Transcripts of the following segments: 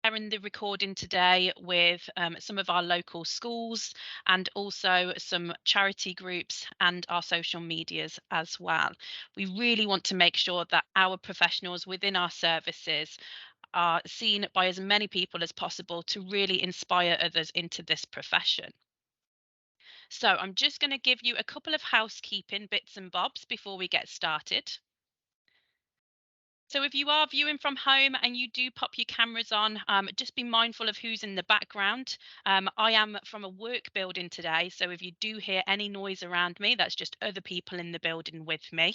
sharing the recording today with some of our local schools and also some charity groups and our social medias as well. We really want to make sure that our professionals within our services are seen by as many people as possible to really inspire others into this profession. So I'm just going to give you a couple of housekeeping bits and bobs before we get started. So if you are viewing from home and you do pop your cameras on, just be mindful of who's in the background. I am from a work building today, so if you do hear any noise around me, that's just other people in the building with me.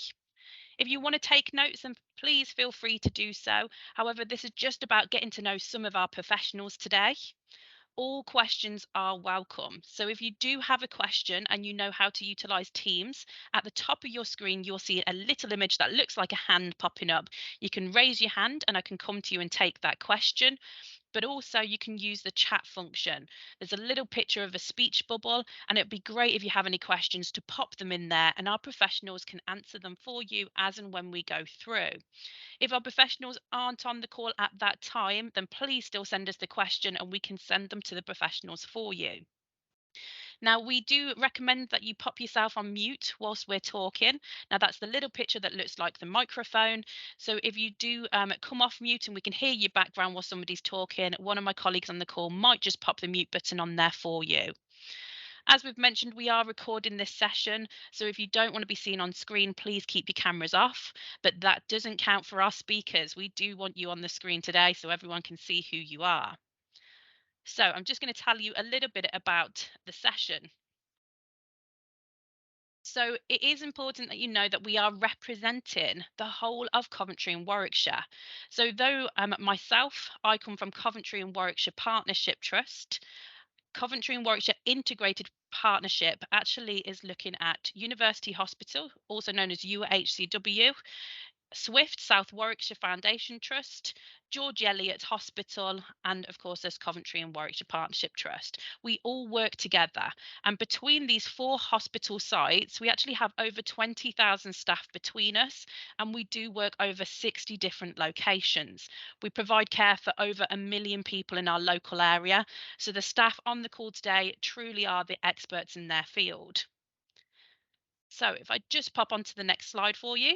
If you want to take notes, then please feel free to do so. However, this is just about getting to know some of our professionals today. All questions are welcome. So if you do have a question and you know how to utilize Teams, at the top of your screen, you'll see a little image that looks like a hand popping up. You can raise your hand and I can come to you and take that question. But also you can use the chat function. There's a little picture of a speech bubble, and it'd be great if you have any questions to pop them in there and our professionals can answer them for you as and when we go through. If our professionals aren't on the call at that time, then please still send us the question and we can send them to the professionals for you. Now, we do recommend that you pop yourself on mute whilst we're talking. Now, that's the little picture that looks like the microphone. So if you do come off mute and we can hear your background while somebody's talking, one of my colleagues on the call might just pop the mute button on there for you. As we've mentioned, we are recording this session, so if you don't want to be seen on screen, please keep your cameras off, but that doesn't count for our speakers. We do want you on the screen today so everyone can see who you are. So I'm just going to tell you a little bit about the session. So it is important that you know that we are representing the whole of Coventry and Warwickshire. So though myself, I come from Coventry and Warwickshire Partnership Trust, Coventry and Warwickshire Integrated Partnership actually is looking at University Hospital, also known as UHCW, Swift South Warwickshire Foundation Trust, George Eliot Hospital, and of course there's Coventry and Warwickshire Partnership Trust. We all work together, and between these 4 hospital sites we actually have over 20,000 staff between us, and we do work over 60 different locations. We provide care for over 1 million people in our local area, so the staff on the call today truly are the experts in their field. So if I just pop onto the next slide for you.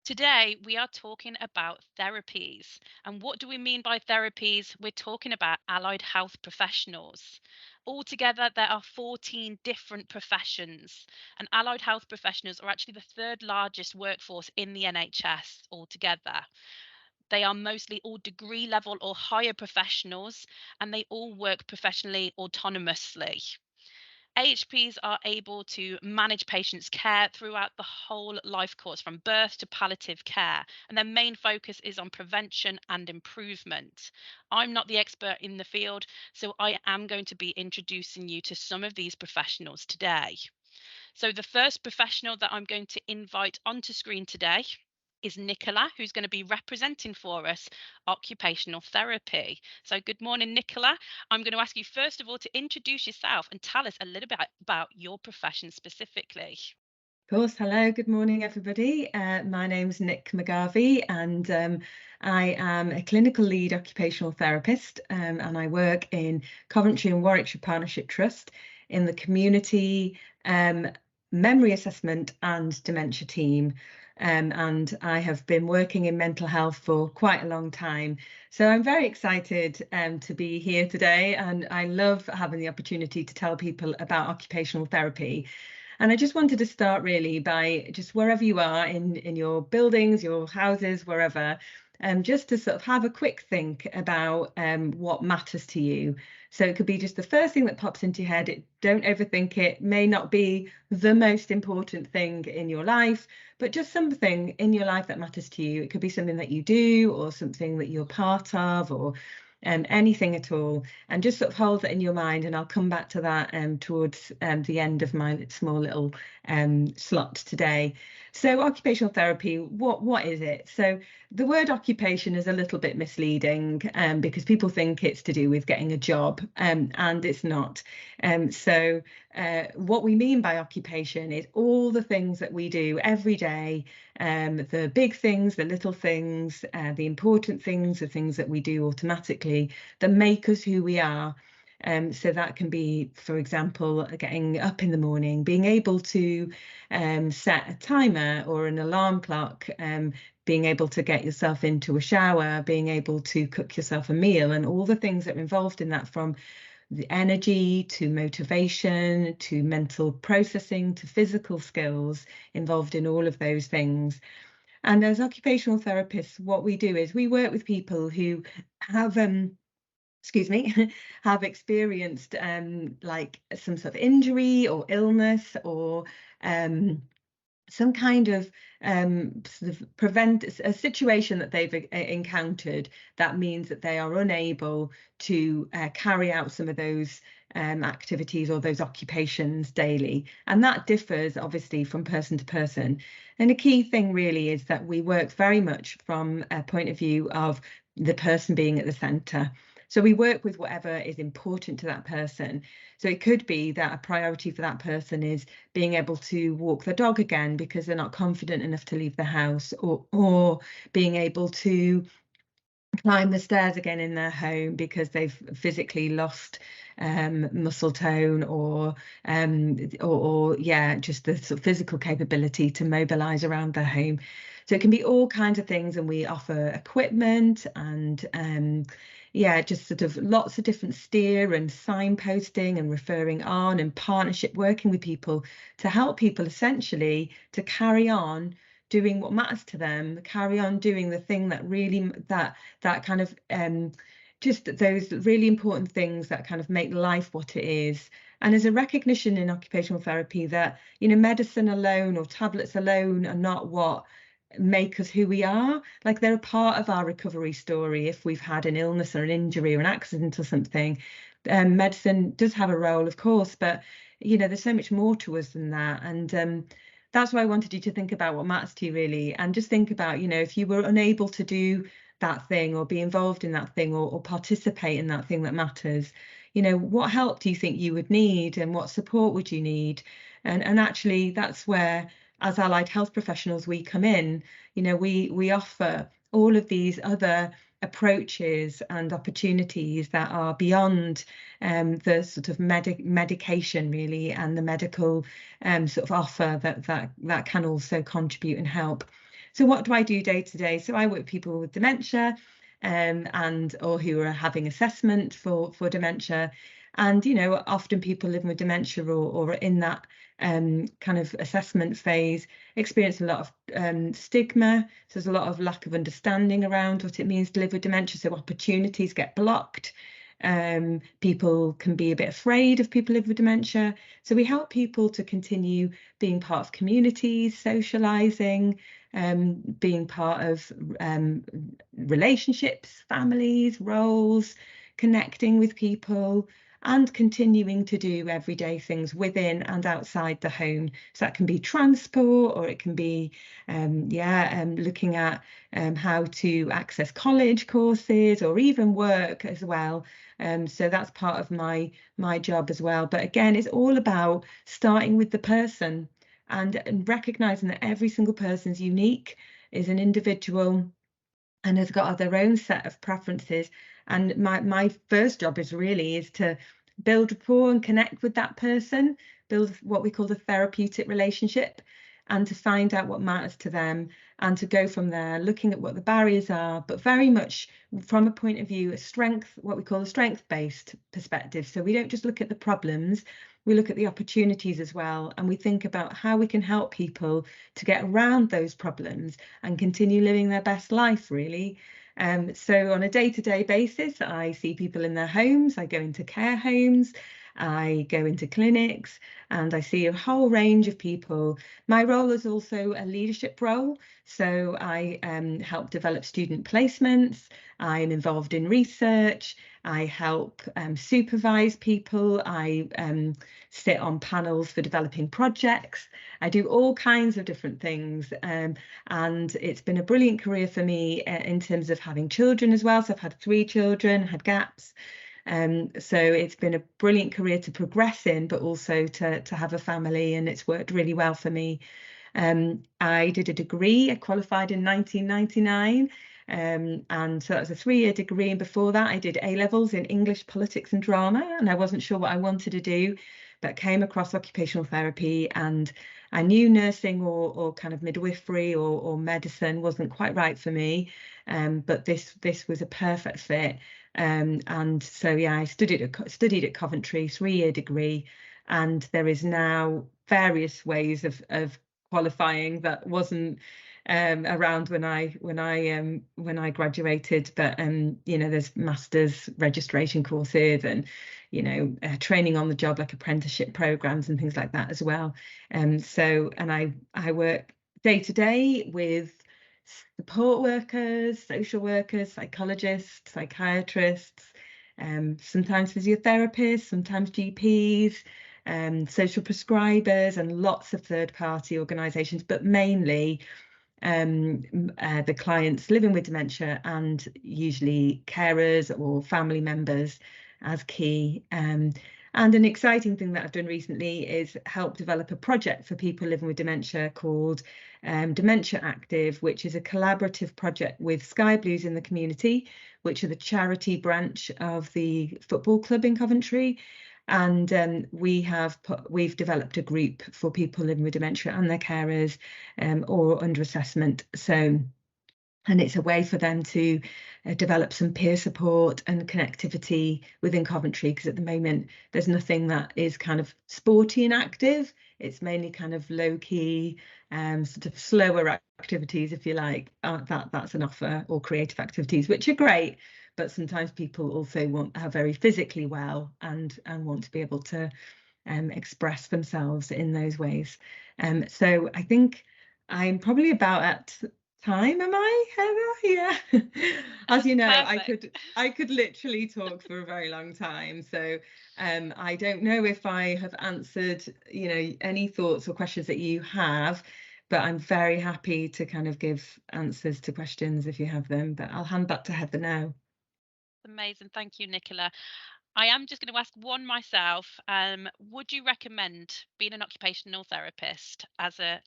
Today, we are talking about therapies. And what do we mean by therapies? We're talking about allied health professionals. Altogether, there are 14 different professions, and allied health professionals are actually the 3rd largest workforce in the NHS altogether. They are mostly all degree level or higher professionals, and they all work professionally autonomously. AHPs are able to manage patients' care throughout the whole life course, from birth to palliative care, and their main focus is on prevention and improvement. I'm not the expert in the field, so I am going to be introducing you to some of these professionals today. So the first professional that I'm going to invite onto screen today is Nicola, who's going to be representing for us occupational therapy. So good morning, Nicola. I'm going to ask you first of all to introduce yourself and tell us a little bit about your profession specifically. Of course. Hello, good morning, everybody. My name's Nick McGarvey, and I am a clinical lead occupational therapist, and I work in Coventry and Warwickshire Partnership Trust in the community memory assessment and dementia team. And I have been working in mental health for quite a long time. So I'm very excited to be here today, and I love having the opportunity to tell people about occupational therapy. And I just wanted to start really by just wherever you are in your buildings, your houses, wherever, just to sort of have a quick think about what matters to you. So it could be just the first thing that pops into your head. Don't overthink it. May not be the most important thing in your life, but just something in your life that matters to you. It could be something that you do or something that you're part of, or anything at all, and just sort of hold that in your mind, and I'll come back to that towards the end of my small little slot today. So occupational therapy, what is it? So the word occupation is a little bit misleading because people think it's to do with getting a job, and it's not. So what we mean by occupation is all the things that we do every day, the big things, the little things, the important things, the things that we do automatically that make us who we are. So that can be, for example, getting up in the morning, being able to set a timer or an alarm clock, being able to get yourself into a shower, being able to cook yourself a meal, and all the things that are involved in that, from the energy to motivation to mental processing to physical skills involved in all of those things. And as occupational therapists, what we do is we work with people who have excuse me, have experienced like some sort of injury or illness, or some kind of sort of prevent a situation that they've encountered that means that they are unable to carry out some of those activities or those occupations daily. And that differs obviously from person to person. And a key thing really is that we work very much from a point of view of the person being at the centre. So we work with whatever is important to that person. So it could be that a priority for that person is being able to walk the dog again because they're not confident enough to leave the house, or being able to climb the stairs again in their home because they've physically lost muscle tone, or yeah, just the sort of physical capability to mobilize around their home. So it can be all kinds of things, and we offer equipment and yeah, just sort of lots of different steer and signposting and referring on and partnership working with people to help people essentially to carry on doing what matters to them, carry on doing the thing that really that kind of just those really important things that kind of make life what it is. And there's a recognition in occupational therapy that, you know, medicine alone or tablets alone are not what make us who we are. Like, they're a part of our recovery story. If we've had an illness or an injury or an accident or something, medicine does have a role, of course, but you know, there's so much more to us than that. And that's why I wanted you to think about what matters to you, really, and just think about, you know, if you were unable to do that thing or be involved in that thing, or participate in that thing that matters, you know, what help do you think you would need, and what support would you need? And actually that's where, as allied health professionals, we come in. You know, we offer all of these other approaches and opportunities that are beyond the sort of medication really, and the medical sort of offer that can also contribute and help. So what do I do day to day? So I work with people with dementia, and or who are having assessment for dementia. And you know, often people living with dementia or in that kind of assessment phase experience a lot of stigma. So there's a lot of lack of understanding around what it means to live with dementia. So opportunities get blocked. People can be a bit afraid of people live with dementia. So we help people to continue being part of communities, socializing, being part of relationships, families, roles, connecting with people, and continuing to do everyday things within and outside the home. So that can be transport, or it can be looking at how to access college courses, or even work as well. So that's part of my job as well. But again, it's all about starting with the person, and recognizing that every single person is unique, is an individual, and has got their own set of preferences. And my first job is to build rapport and connect with that person, build what we call the therapeutic relationship, and to find out what matters to them, and to go from there, looking at what the barriers are, but very much from a point of view, a strength, what we call a strength-based perspective. So we don't just look at the problems, we look at the opportunities as well, and we think about how we can help people to get around those problems and continue living their best life, really. So on a day-to-day basis, I see people in their homes, I go into care homes, I go into clinics and I see a whole range of people. My role is also a leadership role. So I help develop student placements. I'm involved in research. I help supervise people. I sit on panels for developing projects. I do all kinds of different things. And it's been a brilliant career for me in terms of having children as well. So I've had 3 children, had gaps. So it's been a brilliant career to progress in, but also to have a family, and it's worked really well for me. I did a degree, I qualified in 1999, and so that was a 3-year degree. And before that, I did A-levels in English, politics, and drama, and I wasn't sure what I wanted to do, but came across occupational therapy, and I knew nursing or kind of midwifery or medicine wasn't quite right for me, but this was a perfect fit. And so yeah, I studied at Coventry, 3-year degree, and there is now various ways of qualifying that wasn't around when I graduated. But you know, there's masters registration courses and training on the job, like apprenticeship programs and things like that as well. And I work day to day with support workers, social workers, psychologists, psychiatrists, sometimes physiotherapists, sometimes GPs, social prescribers, and lots of third-party organisations, but mainly the clients living with dementia, and usually carers or family members as key. And an exciting thing that I've done recently is help develop a project for people living with dementia called Dementia Active, which is a collaborative project with Sky Blues in the community, which are the charity branch of the football club in Coventry. And we've developed a group for people living with dementia and their carers, or under assessment. And it's a way for them to develop some peer support and connectivity within Coventry, because at the moment there's nothing that is kind of sporty and active. It's mainly kind of low key, sort of slower activities, if you like, that's an offer, or creative activities, which are great. But sometimes people also are very physically well and want to be able to express themselves in those ways. So I think I'm probably about at time, am I, Heather? Yeah. As you know, Perfect. I could literally talk for a very long time. So I don't know if I have answered, any thoughts or questions that you have, but I'm very happy to kind of give answers to questions if you have them. But I'll hand back to Heather now. Amazing. Thank you, Nicola. I am just going to ask one myself. Would you recommend being an occupational therapist as a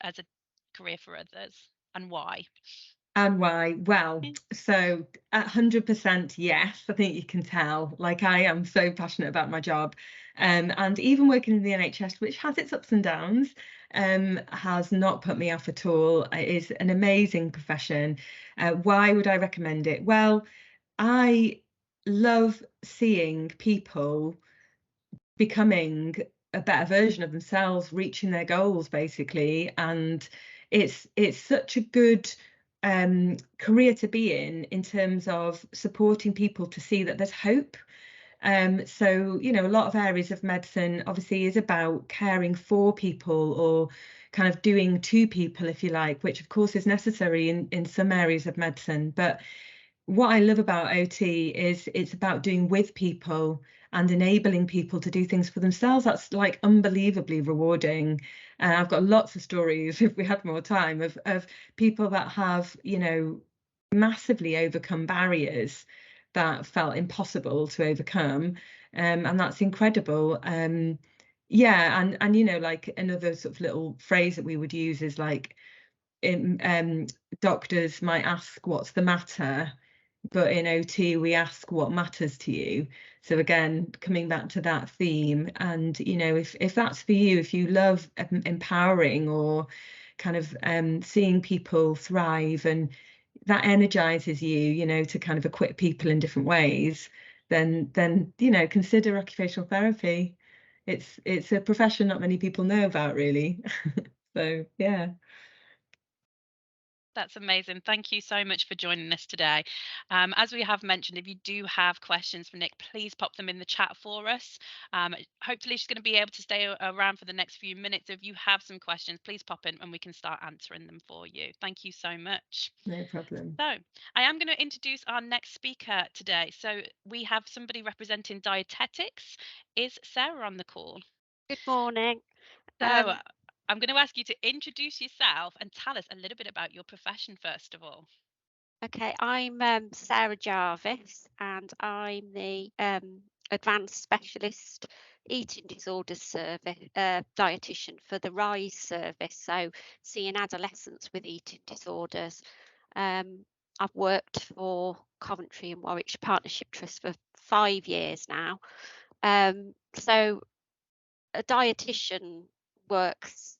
career for others, and why? And why? Well, so 100% yes, I think you can tell. Like, I am so passionate about my job. And even working in the NHS, which has its ups and downs, has not put me off at all. It is an amazing profession. Why would I recommend it? Well, I love seeing people becoming a better version of themselves, reaching their goals, basically. And it's such a good career to be in terms of supporting people to see that there's hope. So, a lot of areas of medicine obviously is about caring for people, or kind of doing to people, if you like, which of course is necessary in some areas of medicine. But what I love about OT is it's about doing with people and enabling people to do things for themselves. That's like unbelievably rewarding. And I've got lots of stories, if we had more time, of people that have, massively overcome barriers that felt impossible to overcome. And that's incredible. Yeah, and like another sort of little phrase that we would use is like, doctors might ask what's the matter, but in OT we ask what matters to you. So again, coming back to that theme, and if that's for you, if you love empowering or kind of seeing people thrive, and that energizes you, to kind of equip people in different ways, then consider occupational therapy. It's a profession not many people know about, really. So yeah. That's amazing. Thank you so much for joining us today. As we have mentioned, if you do have questions for Nick, please pop them in the chat for us. Hopefully, she's going to be able to stay around for the next few minutes. If you have some questions, please pop in and we can start answering them for you. Thank you so much. No problem. So, I am going to introduce our next speaker today. So, we have somebody representing dietetics. Is Sarah on the call? Good morning. So, Um, I'm going to ask you to introduce yourself and tell us a little bit about your profession, first of all. okay, I'm Sarah Jarvis, and I'm the Advanced Specialist Eating Disorders Service dietitian for the RISE service, so seeing adolescents with eating disorders. I've worked for Coventry and Warwickshire Partnership Trust for 5 years now. So a dietitian works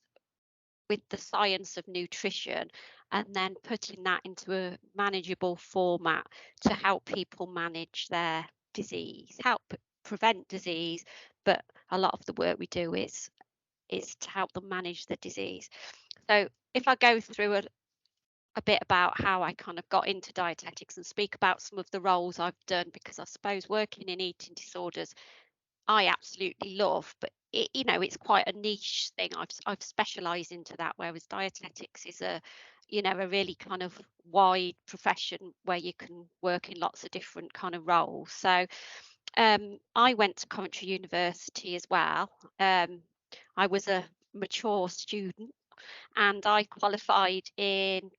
with the science of nutrition and then putting that into a manageable format to help people manage their disease, help prevent disease. But a lot of the work we do is to help them manage the disease. So if I go through a bit about how I kind of got into dietetics and speak about some of the roles I've done, because I suppose working in eating disorders I absolutely love, but it's quite a niche thing. I've specialised into that, whereas dietetics is a really kind of wide profession where you can work in lots of different kind of roles. So I went to Coventry University as well. I was a mature student and I qualified in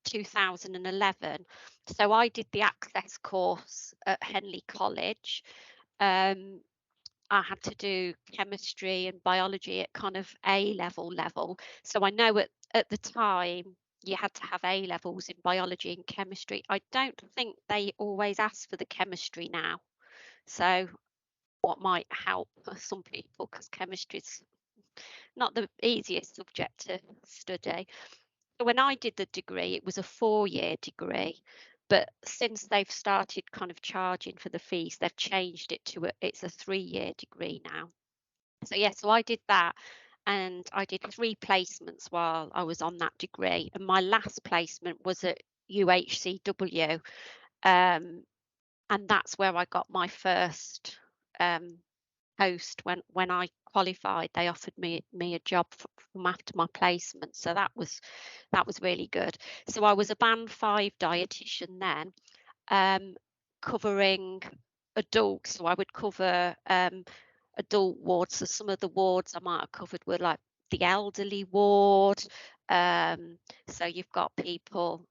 2011. So I did the access course at Henley College. Um, I had to do chemistry and biology at kind of level. So I know at the time you had to have A levels in biology and chemistry. I don't think they always ask for the chemistry now. So what might help some people, because chemistry is not the easiest subject to study. So when I did the degree, it was a 4-year degree. But since they've started kind of charging for the fees, they've changed it to it's a 3-year degree now. So I did that, and I did 3 placements while I was on that degree, and my last placement was at UHCW, and that's where I got my first post. When I qualified, they offered me a job from after my placement, so that was really good. So I was a band 5 dietitian then, covering adults. So I would cover adult wards. So some of the wards I might have covered were like the elderly ward. So you've got people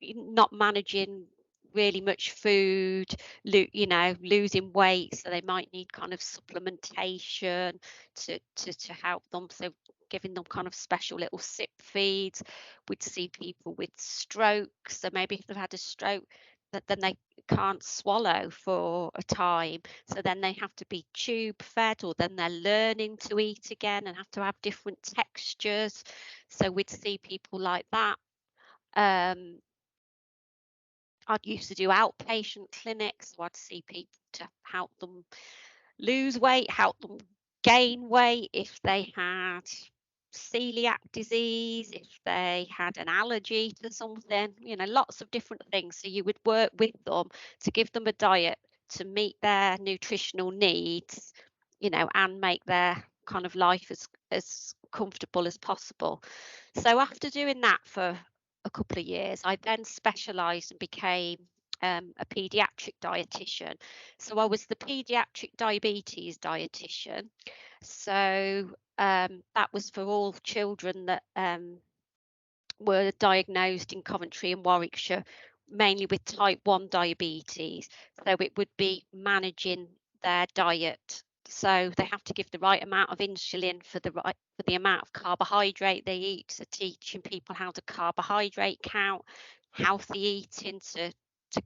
not managing really much food, losing weight, so they might need kind of supplementation to help them. So giving them kind of special little sip feeds. We'd see people with strokes, so maybe if they've had a stroke, that then they can't swallow for a time, so then they have to be tube fed, or then they're learning to eat again and have to have different textures. So we'd see people like that. I used to do outpatient clinics, so I'd see people to help them lose weight, help them gain weight if they had celiac disease, if they had an allergy to something, lots of different things. So you would work with them to give them a diet to meet their nutritional needs, and make their kind of life as comfortable as possible. So after doing that for a couple of years, I then specialised and became a paediatric dietitian. So I was the paediatric diabetes dietitian. So that was for all children that were diagnosed in Coventry and Warwickshire, mainly with type 1 diabetes. So it would be managing their diet. So they have to give the right amount of insulin for the amount of carbohydrate they eat. So teaching people how to carbohydrate count, healthy eating to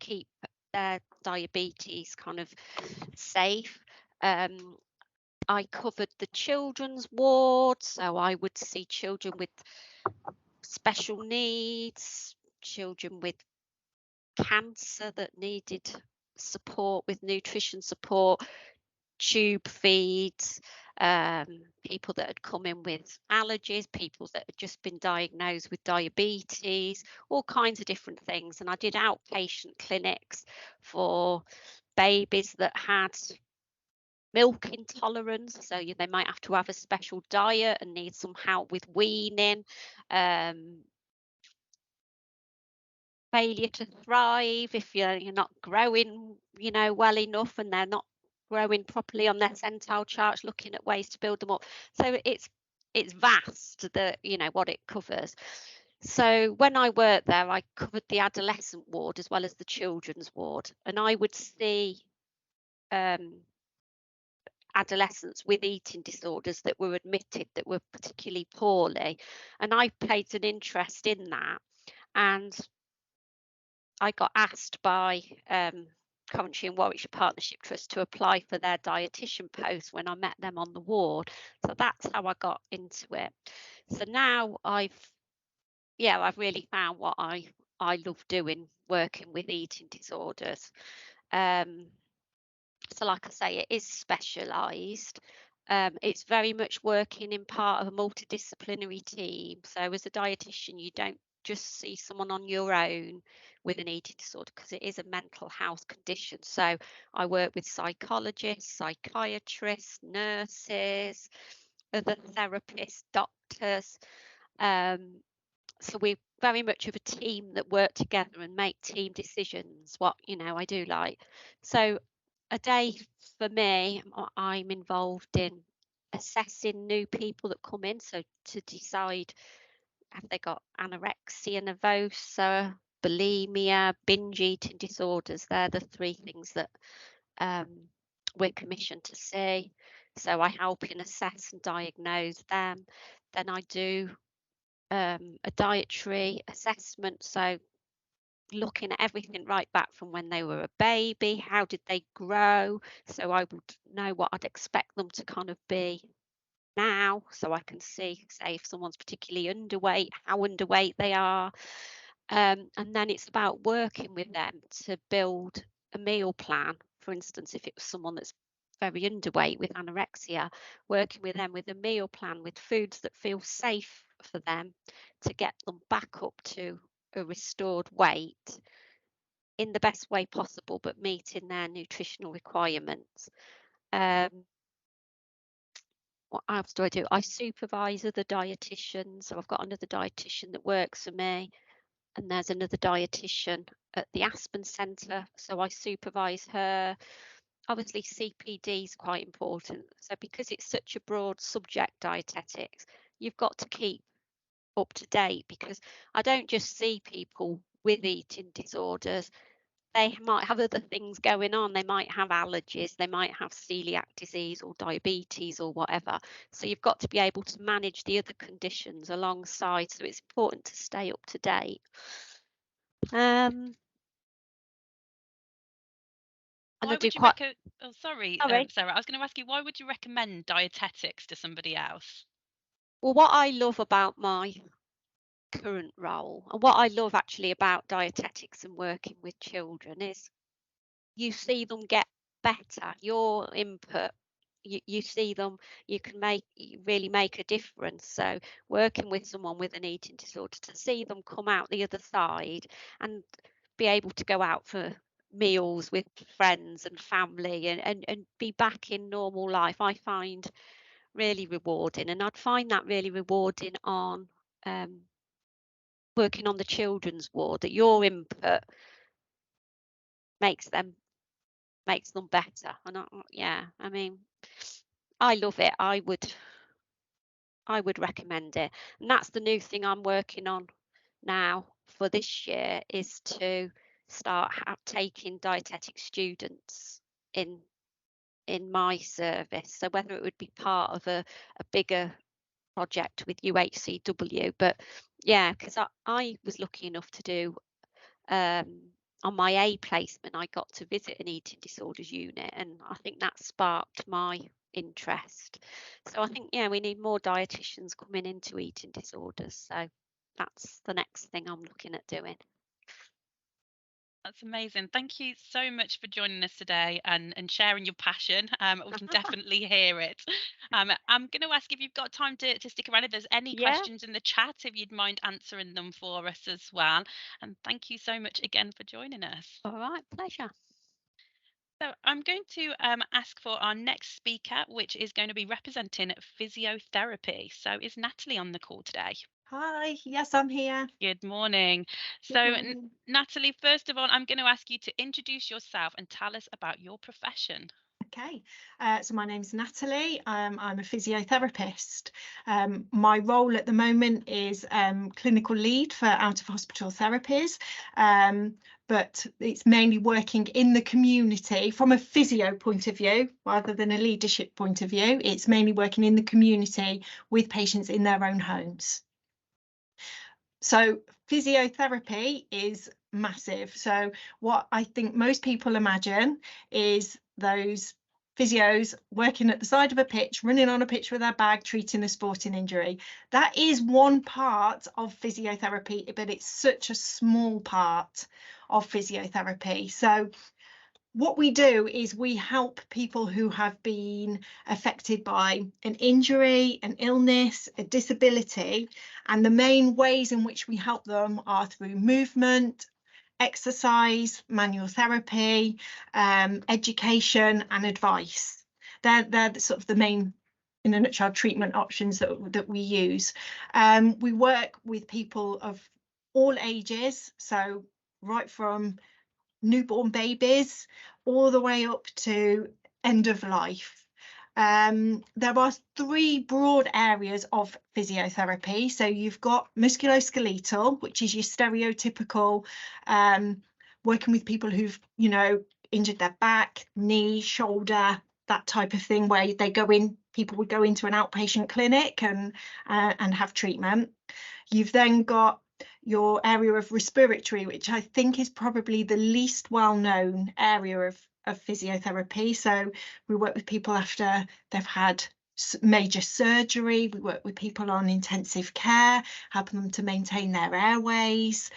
keep their diabetes kind of safe. I covered the children's ward, so I would see children with special needs, children with cancer that needed support with nutrition support, tube feeds. people that had come in with allergies, people that had just been diagnosed with diabetes, all kinds of different things. And I did outpatient clinics for babies that had milk intolerance, so they might have to have a special diet and need some help with weaning, failure to thrive if you're not growing, well enough, and they're not growing properly on their centile charts, looking at ways to build them up. So it's vast, what it covers. So when I worked there, I covered the adolescent ward as well as the children's ward, and I would see adolescents with eating disorders that were admitted that were particularly poorly, and I paid an interest in that. And I got asked by Coventry and Warwickshire Partnership Trust to apply for their dietitian post when I met them on the ward. So that's how I got into it. So now I've really found what I love doing, working with eating disorders. So like I say, it is specialised. It's very much working in part of a multidisciplinary team. So as a dietitian, you don't just see someone on your own with an eating disorder, because it is a mental health condition. So I work with psychologists, psychiatrists, nurses, other therapists, doctors. So we're very much of a team that work together and make team decisions, what I do like. So a day for me, I'm involved in assessing new people that come in, so to decide, have they got anorexia nervosa, bulimia, binge eating disorders. They're the three things that we're commissioned to see. So I help in assess and diagnose them. Then I do a dietary assessment, so looking at everything right back from when they were a baby, how did they grow, so I would know what I'd expect them to kind of be now, so I can see, say, if someone's particularly underweight, how underweight they are. And then it's about working with them to build a meal plan. For instance, if it was someone that's very underweight with anorexia, working with them with a meal plan with foods that feel safe for them to get them back up to a restored weight in the best way possible, but meeting their nutritional requirements. What else do I do? I supervise other dietitians. So I've got another dietitian that works for me, and there's another dietitian at the Aspen Centre, so I supervise her. Obviously, CPD is quite important. So because it's such a broad subject, dietetics, you've got to keep up to date, because I don't just see people with eating disorders. They might have other things going on. They might have allergies, they might have celiac disease or diabetes or whatever. So you've got to be able to manage the other conditions alongside. So it's important to stay up to date. And Why I do would you quite. Oh, sorry, Sorry. Sarah. I was going to ask you, why would you recommend dietetics to somebody else? Well, what I love about my current role, and what I love actually about dietetics and working with children, is you see them get better. Your input, you see them, you can really make a difference. So working with someone with an eating disorder, to see them come out the other side and be able to go out for meals with friends and family, and be back in normal life, I find really rewarding. And I'd find that really rewarding on working on the children's ward, that your input makes them better. And I mean, I love it. I would recommend it. And that's the new thing I'm working on now for this year, is to start taking dietetic students in my service. So whether it would be part of a bigger project with UHCW, but yeah, because I was lucky enough to do on my A placement, I got to visit an eating disorders unit, and I think that sparked my interest. So I think, we need more dietitians coming into eating disorders. So that's the next thing I'm looking at doing. That's amazing. Thank you so much for joining us today and sharing your passion. We can definitely hear it. I'm going to ask if you've got time to stick around. If there's any Yeah, questions in the chat, if you'd mind answering them for us as well. And thank you so much again for joining us. all right, pleasure. So I'm going to ask for our next speaker, which is going to be representing physiotherapy. So is Natalie on the call today? Hi, yes, I'm here. Good morning. Good So, morning. Natalie, first of all, I'm going to ask you to introduce yourself and tell us about your profession. Okay, so my name's Natalie. I'm a physiotherapist. My role at the moment is clinical lead for out of hospital therapies, but it's mainly working in the community from a physio point of view rather than a leadership point of view. It's mainly working in the community with patients in their own homes. So physiotherapy is massive. So what I think most people imagine is those physios working at the side of a pitch, running on a pitch with their bag, treating a sporting injury. That is one part of physiotherapy, but it's such a small part of physiotherapy. So what we do is we help people who have been affected by an injury, an illness, a disability, and the main ways in which we help them are through movement, exercise, manual therapy, education and advice. They're sort of the main, in a nutshell, treatment options that we use. We work with people of all ages, so right from newborn babies all the way up to end of life. There are three broad areas of physiotherapy. So you've got musculoskeletal, which is your stereotypical working with people who've, injured their back, knee, shoulder, that type of thing, where they go in, people would go into an outpatient clinic and have treatment. You've then got your area of respiratory, which I think is probably the least well-known area of physiotherapy. So we work with people after they've had major surgery. We work with people on intensive care, helping them to maintain their airways.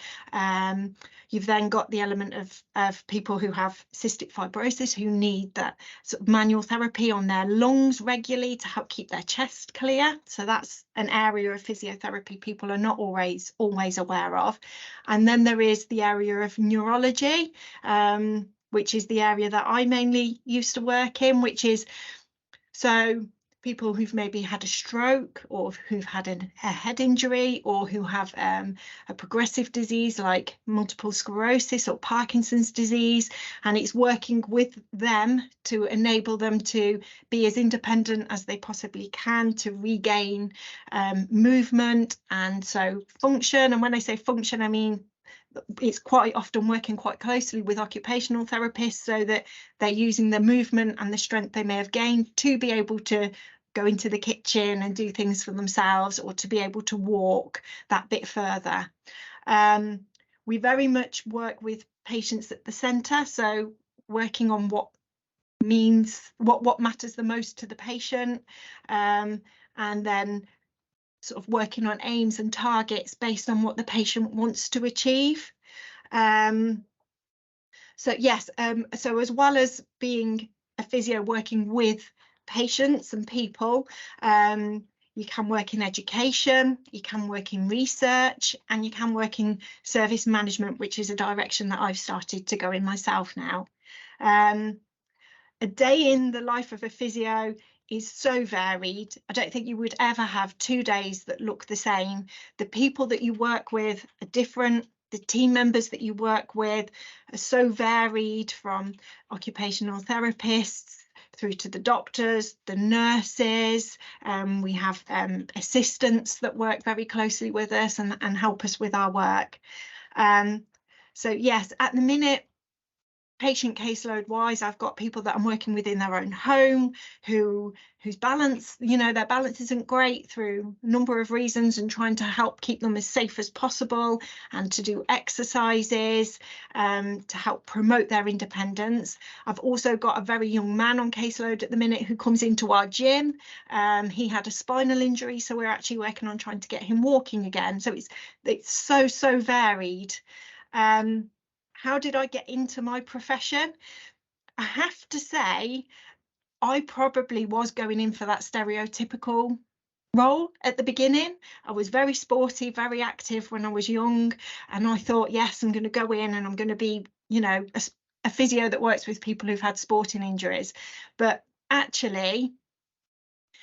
You've then got the element of people who have cystic fibrosis, who need that sort of manual therapy on their lungs regularly to help keep their chest clear. So that's an area of physiotherapy people are not always aware of. And then there is the area of neurology, which is the area that I mainly used to work in, which is so people who've maybe had a stroke or who've had a head injury or who have a progressive disease like multiple sclerosis or Parkinson's disease, and it's working with them to enable them to be as independent as they possibly can, to regain movement and so function. And when I say function, I mean it's quite often working quite closely with occupational therapists so that they're using the movement and the strength they may have gained to be able to go into the kitchen and do things for themselves, or to be able to walk that bit further. We very much work with patients at the centre, so working on what matters the most to the patient, and then sort of working on aims and targets based on what the patient wants to achieve. So yes, so as well as being a physio working with patients and people, you can work in education, you can work in research, and you can work in service management, which is a direction that I've started to go in myself now. A day in the life of a physio is so varied. I don't think you would ever have 2 days that look the same. The people that you work with are different. The team members that you work with are so varied, from occupational therapists through to the doctors, the nurses. We have assistants that work very closely with us and help us with our work. So yes, at the minute, patient caseload wise, I've got people that I'm working with in their own home whose balance, their balance isn't great through a number of reasons, and trying to help keep them as safe as possible and to do exercises to help promote their independence. I've also got a very young man on caseload at the minute who comes into our gym. He had a spinal injury, so we're actually working on trying to get him walking again. So it's so varied. how did I get into my profession? I have to say, I probably was going in for that stereotypical role at the beginning. I was very sporty, very active when I was young, and I thought, yes, I'm going to go in and I'm going to be, you know, a physio that works with people who've had sporting injuries. But actually,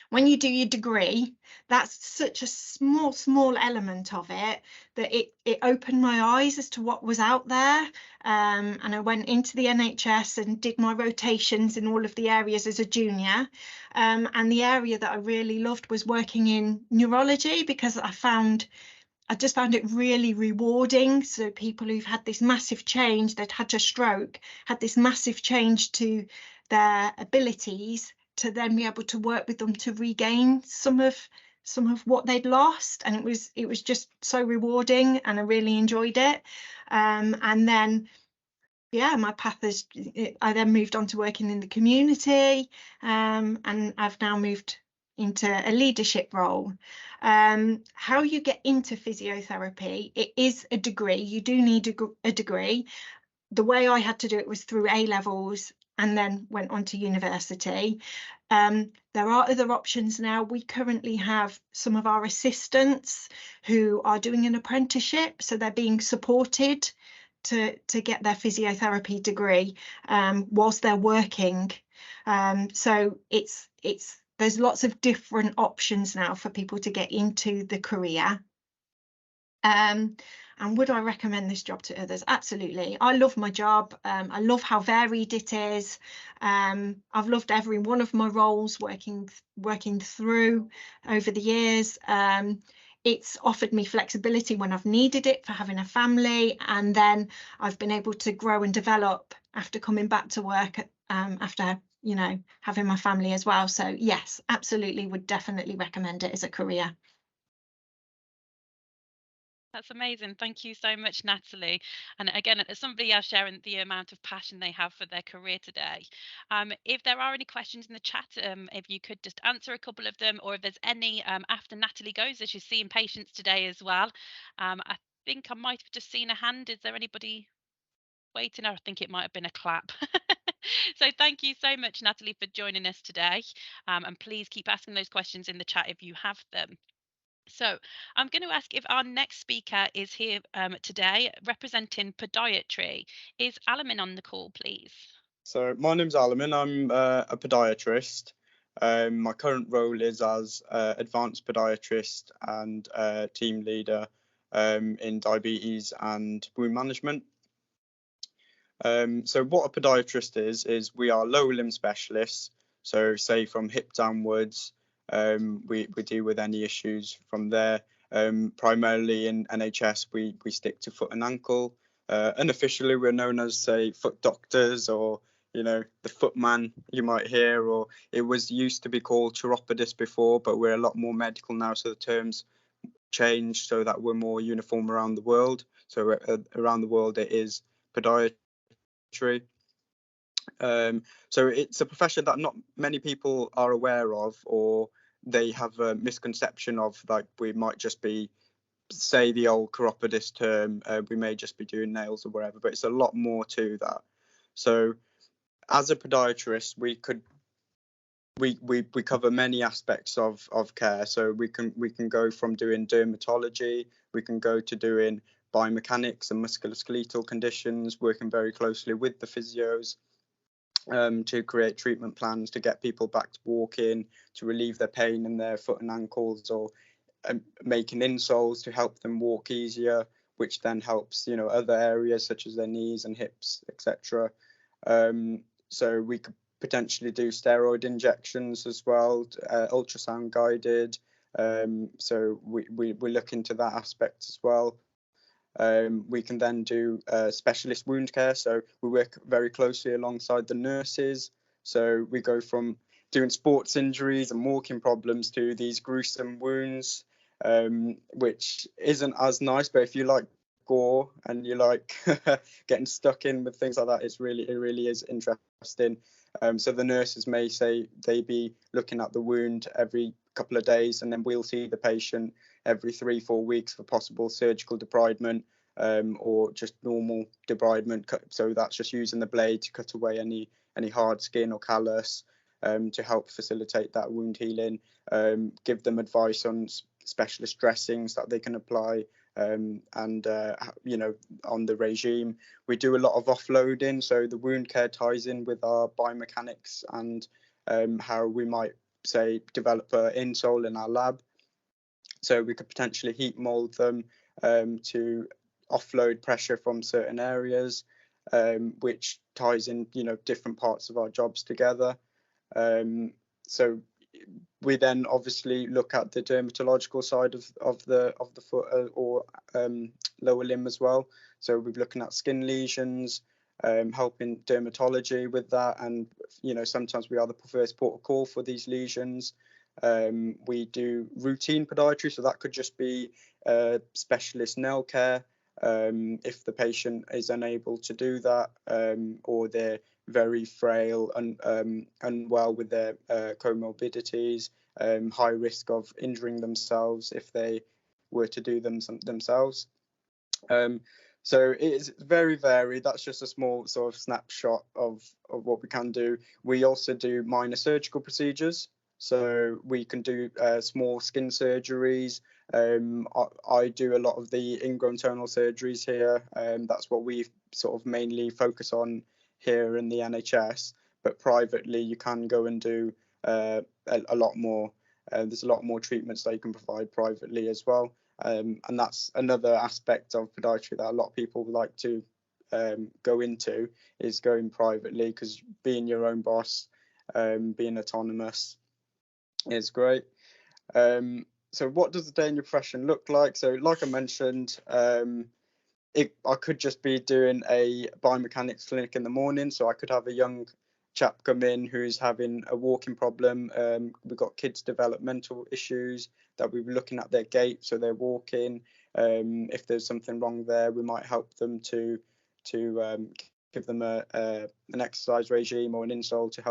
when you do your degree, that's such a small element of it that it opened my eyes as to what was out there. And I went into the NHS and did my rotations in all of the areas as a junior. And the area that I really loved was working in neurology, because I just found it really rewarding. So people who've had this massive change, they'd had a stroke, had this massive change to their abilities, to then be able to work with them to regain some of what they'd lost. And it was just so rewarding, and I really enjoyed it. And then, yeah, my path is, I then moved on to working in the community, and I've now moved into a leadership role. How you get into physiotherapy, it is a degree. You do need a degree. The way I had to do it was through A levels and then went on to university. There are other options now. We currently have some of our assistants who are doing an apprenticeship, so they're being supported to get their physiotherapy degree whilst they're working. So there's lots of different options now for people to get into the career. And would I recommend this job to others? Absolutely. I love my job. I love how varied it is. I've loved every one of my roles working through over the years. It's offered me flexibility when I've needed it for having a family, and then I've been able to grow and develop after coming back to work after, you know, having my family as well. So yes, absolutely, would definitely recommend it as a career. That's amazing. Thank you so much, Natalie. And again, as somebody else sharing the amount of passion they have for their career today. If there are any questions in the chat, if you could just answer a couple of them, or if there's any after Natalie goes, as she's seeing patients today as well. I think I might have just seen a hand. Is there anybody waiting? I think it might have been a clap. So thank you so much, Natalie, for joining us today. And please keep asking those questions in the chat if you have them. So I'm going to ask if our next speaker is here today representing podiatry. Is Alamin on the call, please? So my name's Alamin. I'm a podiatrist. My current role is as advanced podiatrist and team leader in diabetes and wound management. So what a podiatrist is we are lower limb specialists. So say from hip downwards, we deal with any issues from there. Primarily in NHS, we stick to foot and ankle. Unofficially, we're known as, say, foot doctors, or, you know, the footman you might hear, or it was used to be called chiropodist before, but we're a lot more medical now, so the terms changed so that we're more uniform around the world. So around the world, it is podiatry. So it's a profession that not many people are aware of, or they have a misconception of, like we might just be, say, the old chiropodist term, we may just be doing nails or whatever, but it's a lot more to that. So as a podiatrist, we cover many aspects of care. So we can go from doing dermatology, we can go to doing biomechanics and musculoskeletal conditions, working very closely with the physios to create treatment plans to get people back to walking, to relieve their pain in their foot and ankles, or making insoles to help them walk easier, which then helps, you know, other areas such as their knees and hips, etc. So we could potentially do steroid injections as well, ultrasound guided. So we look into that aspect as well. We can then do specialist wound care. So we work very closely alongside the nurses. So we go from doing sports injuries and walking problems to these gruesome wounds, which isn't as nice. But if you like gore and you like getting stuck in with things like that, it really is interesting. So the nurses may say they be looking at the wound every couple of days, and then we'll see the patient every 3-4 weeks for possible surgical debridement. or just normal debridement. So that's just using the blade to cut away any hard skin or callus, to help facilitate that wound healing. Give them advice on specialist dressings that they can apply, and on the regime. We do a lot of offloading, so the wound care ties in with our biomechanics and how we might, say, develop an insole in our lab. So we could potentially heat mold them to offload pressure from certain areas, which ties in, different parts of our jobs together. So we then obviously look at the dermatological side of the foot or lower limb as well. So we're looking at skin lesions, helping dermatology with that, and sometimes we are the first port of call for these lesions. We do routine podiatry, so that could just be specialist nail care if the patient is unable to do that, or they're very frail and unwell with their comorbidities, high risk of injuring themselves if they were to do them themselves. So it is very varied. That's just a small sort of snapshot of what we can do. We also do minor surgical procedures. So we can do small skin surgeries. I do a lot of the ingrown tonal surgeries here. That's what we sort of mainly focus on here in the NHS. But privately, you can go and do a lot more. There's a lot more treatments that you can provide privately as well. And that's another aspect of podiatry that a lot of people like to go into, is going privately, because being your own boss, being autonomous is great. So what does a day in your profession look like? So like I mentioned, I could just be doing a biomechanics clinic in the morning. So I could have a young chap come in who's having a walking problem. We've got kids' developmental issues that we're looking at their gait, so they're walking. If there's something wrong there, we might help them to give them an exercise regime or an insole to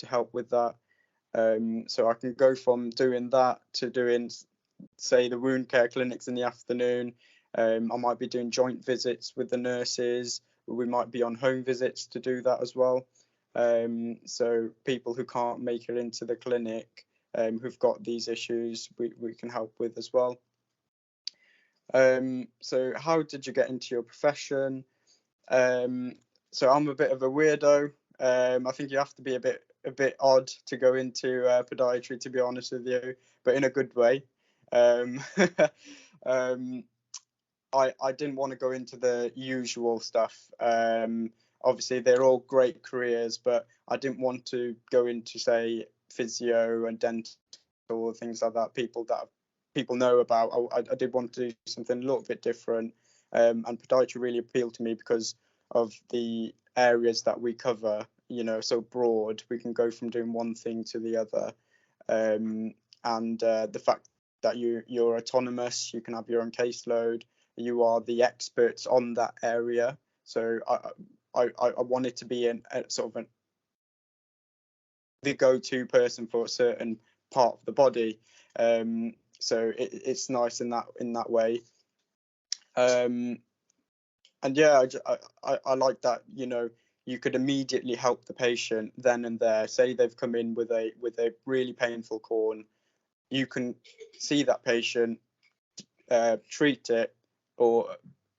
help with that. So I can go from doing that to doing, say, the wound care clinics in the afternoon. I might be doing joint visits with the nurses. We might be on home visits to do that as well. So people who can't make it into the clinic, who've got these issues, we can help with as well. So how did you get into your profession? So I'm a bit of a weirdo. I think you have to be a bit odd to go into podiatry, to be honest with you, but in a good way. I didn't want to go into the usual stuff. Obviously, they're all great careers, but I didn't want to go into, say, physio and dental or things like that. People know about. I did want to do something a little bit different, and podiatry really appealed to me because of the areas that we cover. So broad. We can go from doing one thing to the other, and the fact that you're autonomous, you can have your own caseload. You are the experts on that area. So I wanted to be the go-to person for a certain part of the body. So it's nice in that way. And yeah, I like that. You could immediately help the patient then and there. Say they've come in with a really painful corn, you can see that patient, treat it,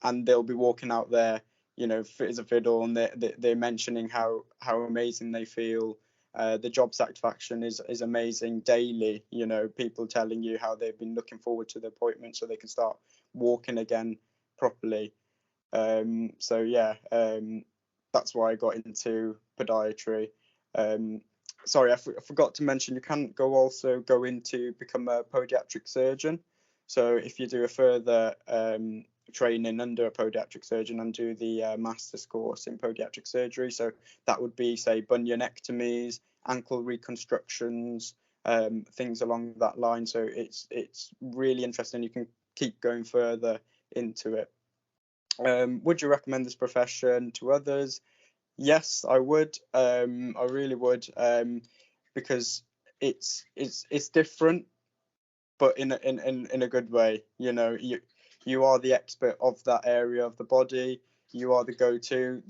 and they'll be walking out there, fit as a fiddle, and they're mentioning how amazing they feel. The job satisfaction is amazing daily. People telling you how they've been looking forward to the appointment so they can start walking again properly. So yeah, that's why I got into podiatry. Sorry, I forgot to mention, you can also go into become a podiatric surgeon. So if you do a further training under a podiatric surgeon and do the master's course in podiatric surgery, so that would be, say, bunionectomies, ankle reconstructions, things along that line. So it's really interesting. You can keep going further into it. Would you recommend this profession to others? Yes, I would. I really would, because it's different, but in a good way. you are the expert of that area of the body. You are the go-to.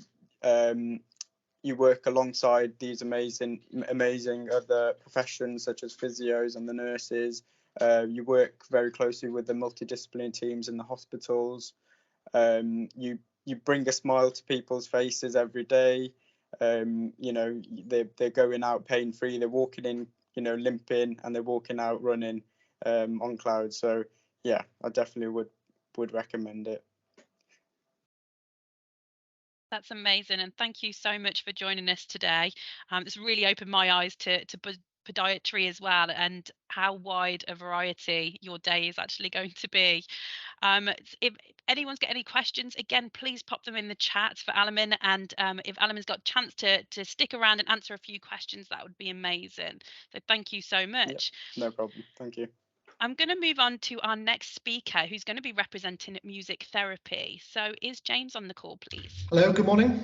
You work alongside these amazing other professions such as physios and the nurses. You work very closely with the multidisciplinary teams in the hospitals. You bring a smile to people's faces every day. You know, they're going out pain-free. They're walking in, you know, limping, and they're walking out running on clouds. So yeah, I definitely would recommend it. That's amazing, and thank you so much for joining us today. It's really opened my eyes to podiatry as well, and how wide a variety your day is actually going to be. If anyone's got any questions, again, please pop them in the chat for Alamin, and if Alamin's got a chance to stick around and answer a few questions, that would be amazing. So thank you so much. Yeah, no problem. Thank you. I'm going to move on to our next speaker, who's going to be representing music therapy. So is James on the call, please? Hello, good morning.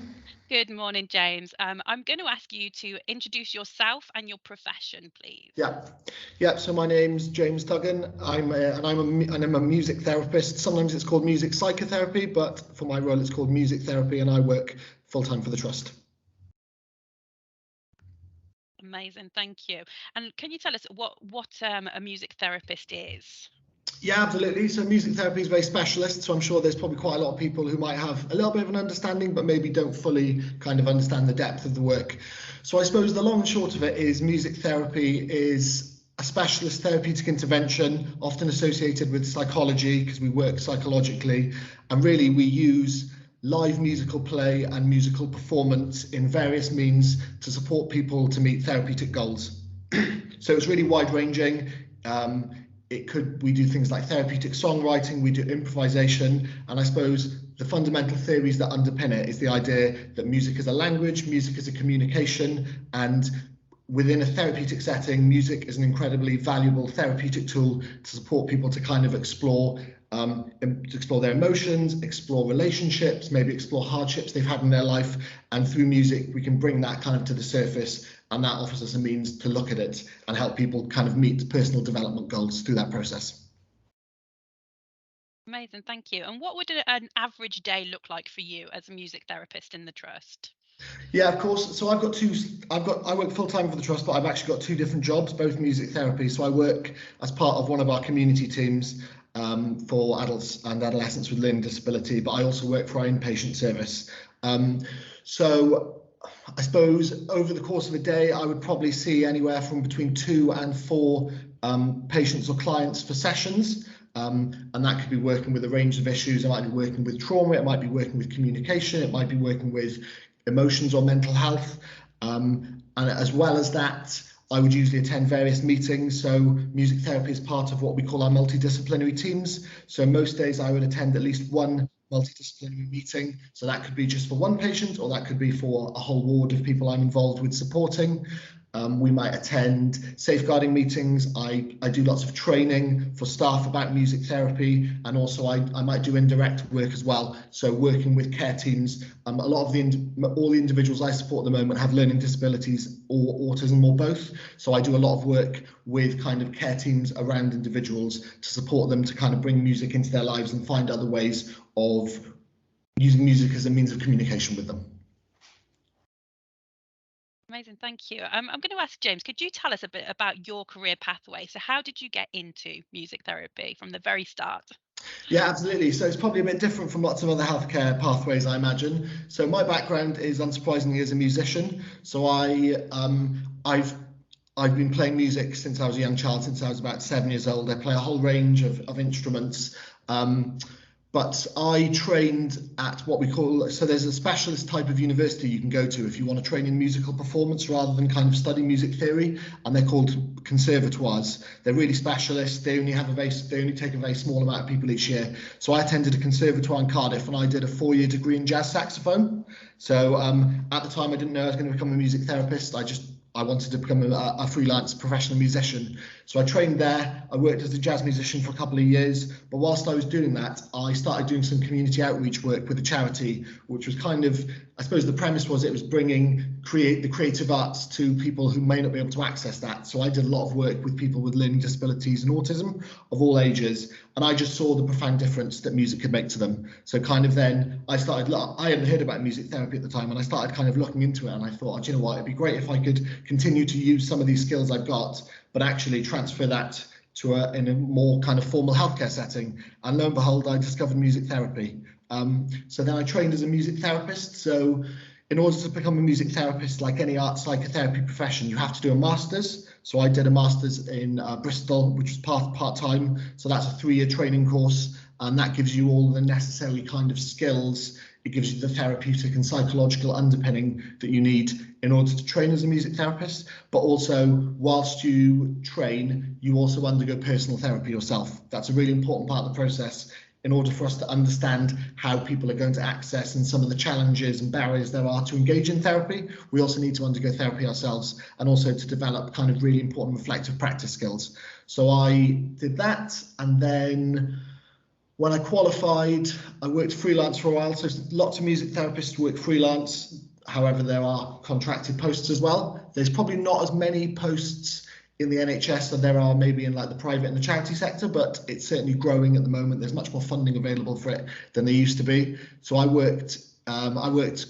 Good morning, James. I'm going to ask you to introduce yourself and your profession, please. Yeah. So my name's James Duggan. I'm a music therapist. Sometimes it's called music psychotherapy, but for my role, it's called music therapy, and I work full-time for the Trust. Amazing, thank you. And can you tell us what a music therapist is? Yeah, absolutely. So music therapy is very specialist. So I'm sure there's probably quite a lot of people who might have a little bit of an understanding, but maybe don't fully kind of understand the depth of the work. So I suppose the long and short of it is music therapy is a specialist therapeutic intervention, often associated with psychology because we work psychologically. And really we use live musical play and musical performance in various means to support people to meet therapeutic goals. So it's really wide ranging. We do things like therapeutic songwriting, we do improvisation, and I suppose the fundamental theories that underpin it is the idea that music is a language, music is a communication, and within a therapeutic setting, music is an incredibly valuable therapeutic tool to support people to kind of explore their emotions, explore relationships, maybe explore hardships they've had in their life, and through music we can bring that kind of to the surface, and that offers us a means to look at it and help people kind of meet personal development goals through that process. Amazing, thank you. And what would an average day look like for you as a music therapist in the Trust? Yeah, of course. So I work full time for the Trust, but I've actually got two different jobs, both music therapy. So I work as part of one of our community teams for adults and adolescents with learning disability, but I also work for our inpatient service. So I suppose over the course of a day, I would probably see anywhere from between 2 and 4 patients or clients for sessions. And that could be working with a range of issues. It might be working with trauma, it might be working with communication, it might be working with emotions or mental health. And as well as that, I would usually attend various meetings. So music therapy is part of what we call our multidisciplinary teams. So most days I would attend at least one multidisciplinary meeting. So that could be just for one patient, or that could be for a whole ward of people I'm involved with supporting. We might attend safeguarding meetings. I do lots of training for staff about music therapy, and also I might do indirect work as well. So working with care teams. A lot of all the individuals I support at the moment have learning disabilities or autism or both. So I do a lot of work with kind of care teams around individuals to support them to kind of bring music into their lives and find other ways of using music as a means of communication with them. Amazing, thank you. I'm going to ask James, could you tell us a bit about your career pathway? So how did you get into music therapy from the very start? Yeah, absolutely. So it's probably a bit different from lots of other healthcare pathways, I imagine. So my background is unsurprisingly as a musician. So I've been playing music since I was a young child, since I was about 7 years old. I play a whole range of instruments. But I trained at what we call, so there's a specialist type of university you can go to if you want to train in musical performance rather than kind of study music theory, and they're called conservatoires. They're really specialist. They only take a very small amount of people each year. So I attended a conservatoire in Cardiff, and I did a 4-year degree in jazz saxophone. So at the time I didn't know I was going to become a music therapist. I wanted to become a freelance professional musician. So I trained there. I worked as a jazz musician for a couple of years, but whilst I was doing that, I started doing some community outreach work with a charity, which was kind of, I suppose the premise was it was bringing the creative arts to people who may not be able to access that. So I did a lot of work with people with learning disabilities and autism of all ages, and I just saw the profound difference that music could make to them. So kind of then I hadn't heard about music therapy at the time, and I started kind of looking into it, and I thought, you know what, it'd be great if I could continue to use some of these skills I've got, but actually transfer that to in a more kind of formal healthcare setting. And lo and behold, I discovered music therapy. So then I trained as a music therapist. So in order to become a music therapist, like any art psychotherapy profession, you have to do a master's. So I did a master's in Bristol, which was part-time. So that's a 3-year training course, and that gives you all the necessary kind of skills. It gives you the therapeutic and psychological underpinning that you need in order to train as a music therapist. But also, whilst you train, you also undergo personal therapy yourself. That's a really important part of the process in order for us to understand how people are going to access and some of the challenges and barriers there are to engage in therapy. We also need to undergo therapy ourselves, and also to develop kind of really important reflective practice skills. So I did that, and then when I qualified, I worked freelance for a while. So lots of music therapists work freelance. However, there are contracted posts as well. There's probably not as many posts in the NHS as there are maybe in like the private and the charity sector, but it's certainly growing at the moment. There's much more funding available for it than there used to be. So I worked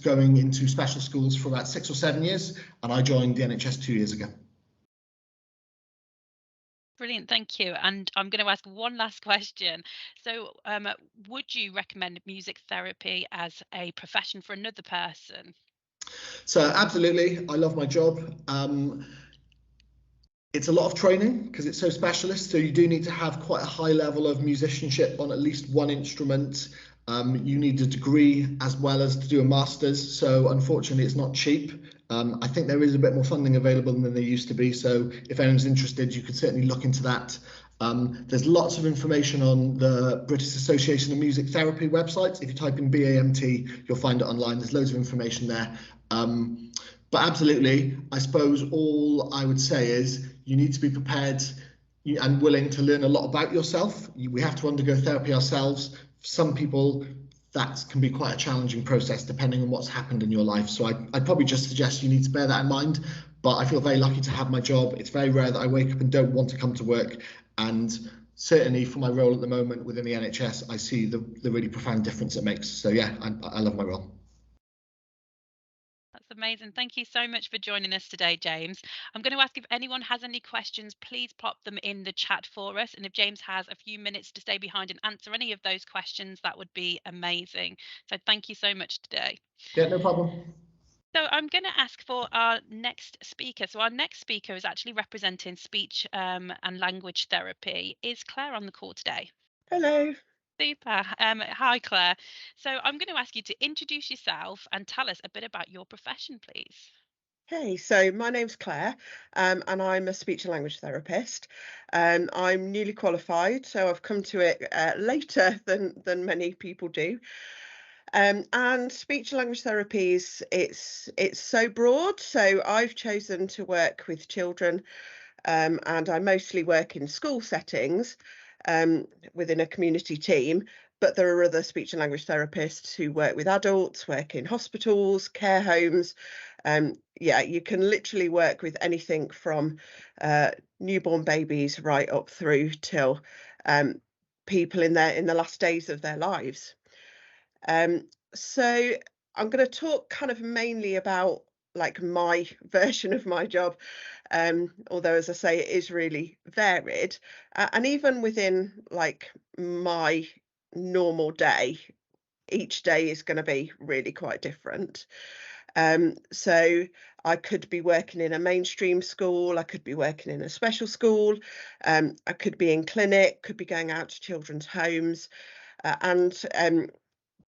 going into special schools for about 6 or 7 years, and I joined the NHS 2 years ago. Brilliant, thank you. And I'm going to ask one last question. So would you recommend music therapy as a profession for another person? So absolutely, I love my job. It's a lot of training because it's so specialist. So you do need to have quite a high level of musicianship on at least one instrument. You need a degree as well as to do a master's. So unfortunately, it's not cheap. I think there is a bit more funding available than there used to be. So if anyone's interested, you could certainly look into that. There's lots of information on the British Association of Music Therapy website. If you type in BAMT, you'll find it online. There's loads of information there. But absolutely, I suppose all I would say is you need to be prepared and willing to learn a lot about yourself. We have to undergo therapy ourselves. For some people, that can be quite a challenging process depending on what's happened in your life. So I'd probably just suggest you need to bear that in mind. But I feel very lucky to have my job. It's very rare that I wake up and don't want to come to work. And certainly for my role at the moment within the NHS, I see the really profound difference it makes. So yeah, I love my role. That's amazing. Thank you so much for joining us today, James. I'm going to ask if anyone has any questions, please pop them in the chat for us. And if James has a few minutes to stay behind and answer any of those questions, that would be amazing. So thank you so much today. Yeah, no problem. So I'm going to ask for our next speaker. So our next speaker is actually representing speech and language therapy. Is Claire on the call today? Hello. Super. Hi, Claire. So I'm going to ask you to introduce yourself and tell us a bit about your profession, please. Hey, so my name's Claire, and I'm a speech and language therapist. I'm newly qualified, so I've come to it later than many people do. And speech and language therapies, it's so broad. So I've chosen to work with children, and I mostly work in school settings within a community team. But there are other speech and language therapists who work with adults, work in hospitals, care homes. Yeah, you can literally work with anything from newborn babies right up through till people in the last days of their lives. So I'm going to talk kind of mainly about like my version of my job, although as I say, it is really varied, and even within like my normal day, each day is going to be really quite different. So I could be working in a mainstream school, I could be working in a special school, I could be in clinic, could be going out to children's homes, and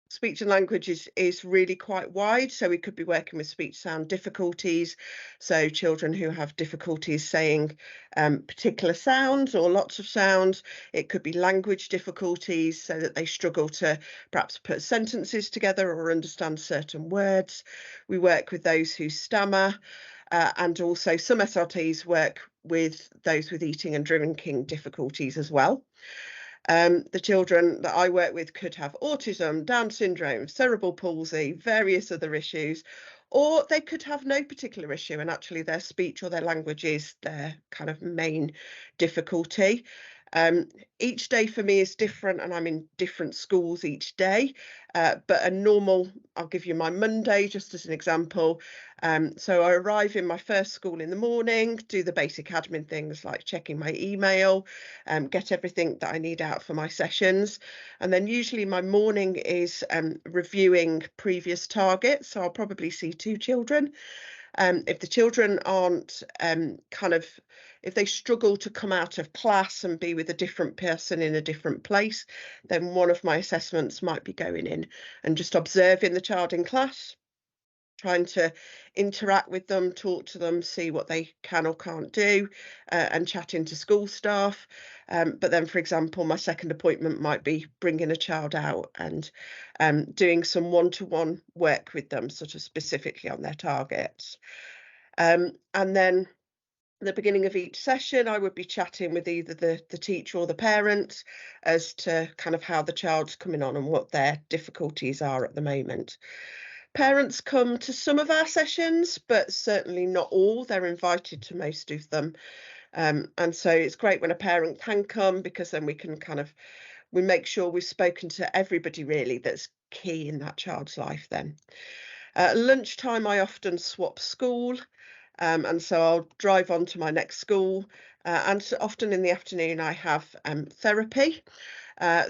speech and language is really quite wide. So we could be working with speech sound difficulties, so children who have difficulties saying particular sounds or lots of sounds. It could be language difficulties, so that they struggle to perhaps put sentences together or understand certain words. We work with those who stammer. and also some SRTs work with those with eating and drinking difficulties as well. The children that I work with could have autism, Down syndrome, cerebral palsy, various other issues, or they could have no particular issue and actually their speech or their language is their kind of main difficulty. Each day for me is different and I'm in different schools each day, but a normal, I'll give you my Monday just as an example. So I arrive in my first school in the morning, do the basic admin things like checking my email, get everything that I need out for my sessions. And then usually my morning is reviewing previous targets. So I'll probably see 2 children. If the children aren't if they struggle to come out of class and be with a different person in a different place, then one of my assessments might be going in and just observing the child in class, trying to interact with them, talk to them, see what they can or can't do, and chatting to school staff. But then, for example, my second appointment might be bringing a child out and doing some one-to-one work with them, sort of specifically on their targets. And then at the beginning of each session, I would be chatting with either the teacher or the parent as to kind of how the child's coming on and what their difficulties are at the moment. Parents come to some of our sessions, but certainly not all. They're invited to most of them. And so it's great when a parent can come, because then we can we make sure we've spoken to everybody really that's key in that child's life then. Lunchtime, I often swap school. And so I'll drive on to my next school, and often in the afternoon I have therapy.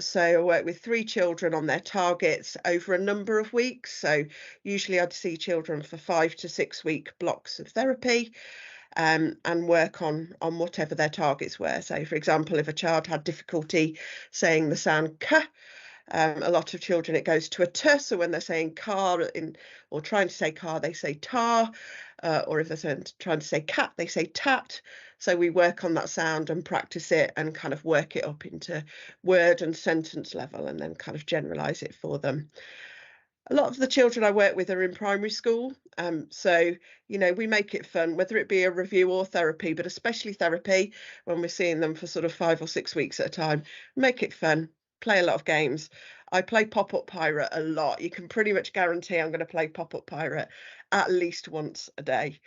So I work with 3 children on their targets over a number of weeks. So usually I'd see children for 5 to 6 week blocks of therapy, and work on whatever their targets were. So for example, if a child had difficulty saying the sound k, a lot of children it goes to a t, so when they're saying car or trying to say car, they say tar, or if they're trying to say cat, they say tat. So we work on that sound and practice it and kind of work it up into word and sentence level and then kind of generalize it for them. A lot of the children I work with are in primary school, so we make it fun, whether it be a review or therapy, but especially therapy when we're seeing them for sort of 5 or 6 weeks at a time. Make it fun, play a lot of games. I play Pop-Up Pirate a lot. You can pretty much guarantee I'm going to play Pop-Up Pirate at least once a day.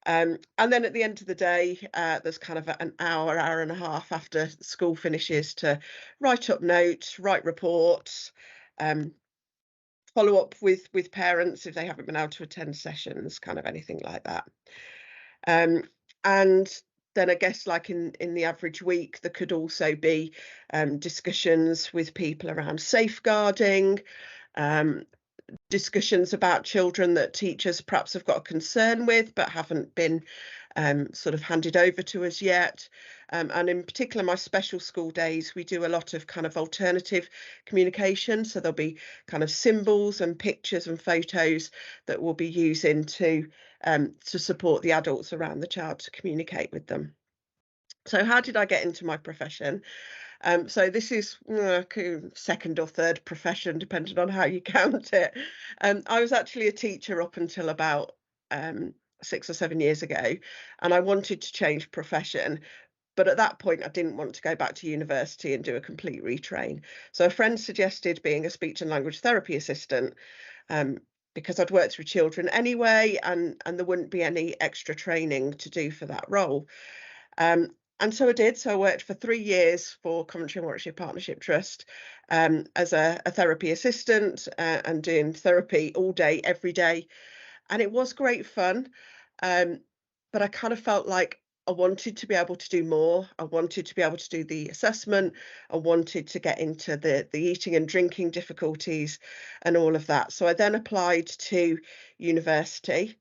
And then at the end of the day, there's kind of an hour and a half after school finishes to write up notes, write reports, follow up with parents if they haven't been able to attend sessions, kind of anything like that. And then I guess like in the average week, there could also be discussions with people around safeguarding, discussions about children that teachers perhaps have got a concern with but haven't been sort of handed over to us yet. And in particular, my special school days, we do a lot of kind of alternative communication. So there'll be kind of symbols and pictures and photos that we'll be using to support the adults around the child to communicate with them. So how did I get into my profession? So this is second or third profession, depending on how you count it. I was actually a teacher up until about 6 or 7 years ago, and I wanted to change profession. But at that point, I didn't want to go back to university and do a complete retrain. So a friend suggested being a speech and language therapy assistant, because I'd worked with children anyway, and there wouldn't be any extra training to do for that role. And so I did. So I worked for 3 years for Coventry and Warwickshire Partnership Trust as a therapy assistant and doing therapy all day, every day. And it was great fun. But I kind of felt like I wanted to be able to do more. I wanted to be able to do the assessment. I wanted to get into the eating and drinking difficulties and all of that. So I then applied to university.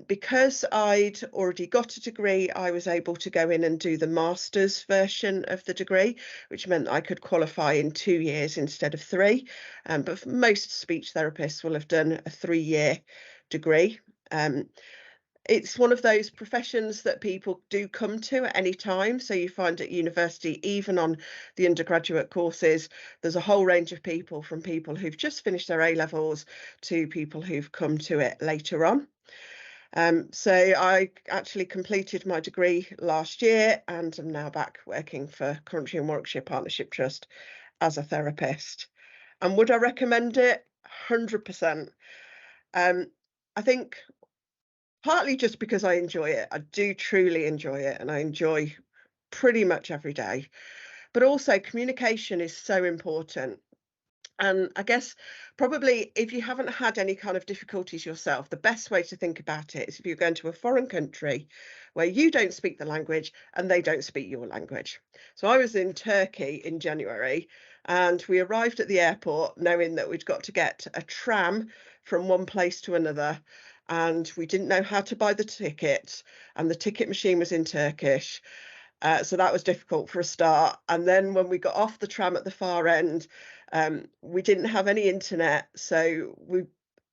Because I'd already got a degree, I was able to go in and do the master's version of the degree, which meant I could qualify in 2 years instead of 3. But most speech therapists will have done a 3-year degree. It's one of those professions that people do come to at any time. So you find at university, even on the undergraduate courses, there's a whole range of people, from people who've just finished their A-levels to people who've come to it later on. So I actually completed my degree last year and am now back working for Coventry and Warwickshire Partnership Trust as a therapist. And would I recommend it? 100%. I think partly just because I enjoy it. I do truly enjoy it, and I enjoy pretty much every day. But also communication is so important. And I guess probably if you haven't had any kind of difficulties yourself, the best way to think about it is if you're going to a foreign country where you don't speak the language and they don't speak your language. So I was in Turkey in January, and we arrived at the airport knowing that we'd got to get a tram from one place to another, and we didn't know how to buy the ticket, and the ticket machine was in Turkish. So that was difficult for a start. And then when we got off the tram at the far end, we didn't have any internet. So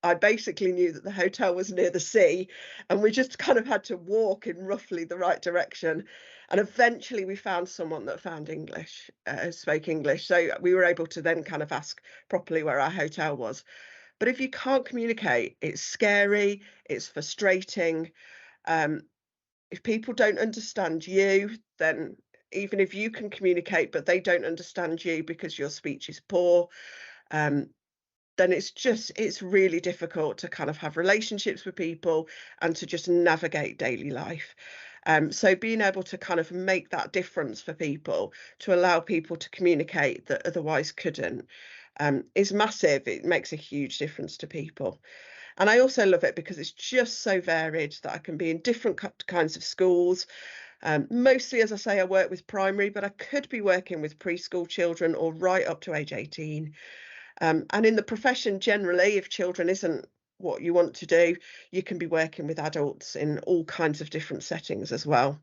I basically knew that the hotel was near the sea, and we just kind of had to walk in roughly the right direction. And eventually we found someone that spoke English. So we were able to then kind of ask properly where our hotel was. But if you can't communicate, it's scary, it's frustrating. If people don't understand you, then even if you can communicate, but they don't understand you because your speech is poor, then it's really difficult to kind of have relationships with people and to just navigate daily life. So being able to kind of make that difference for people, to allow people to communicate that otherwise couldn't, is massive. It makes a huge difference to people. And I also love it because it's just so varied that I can be in different kinds of schools. Mostly, as I say, I work with primary, but I could be working with preschool children or right up to age 18. And in the profession generally, if children isn't what you want to do, you can be working with adults in all kinds of different settings as well.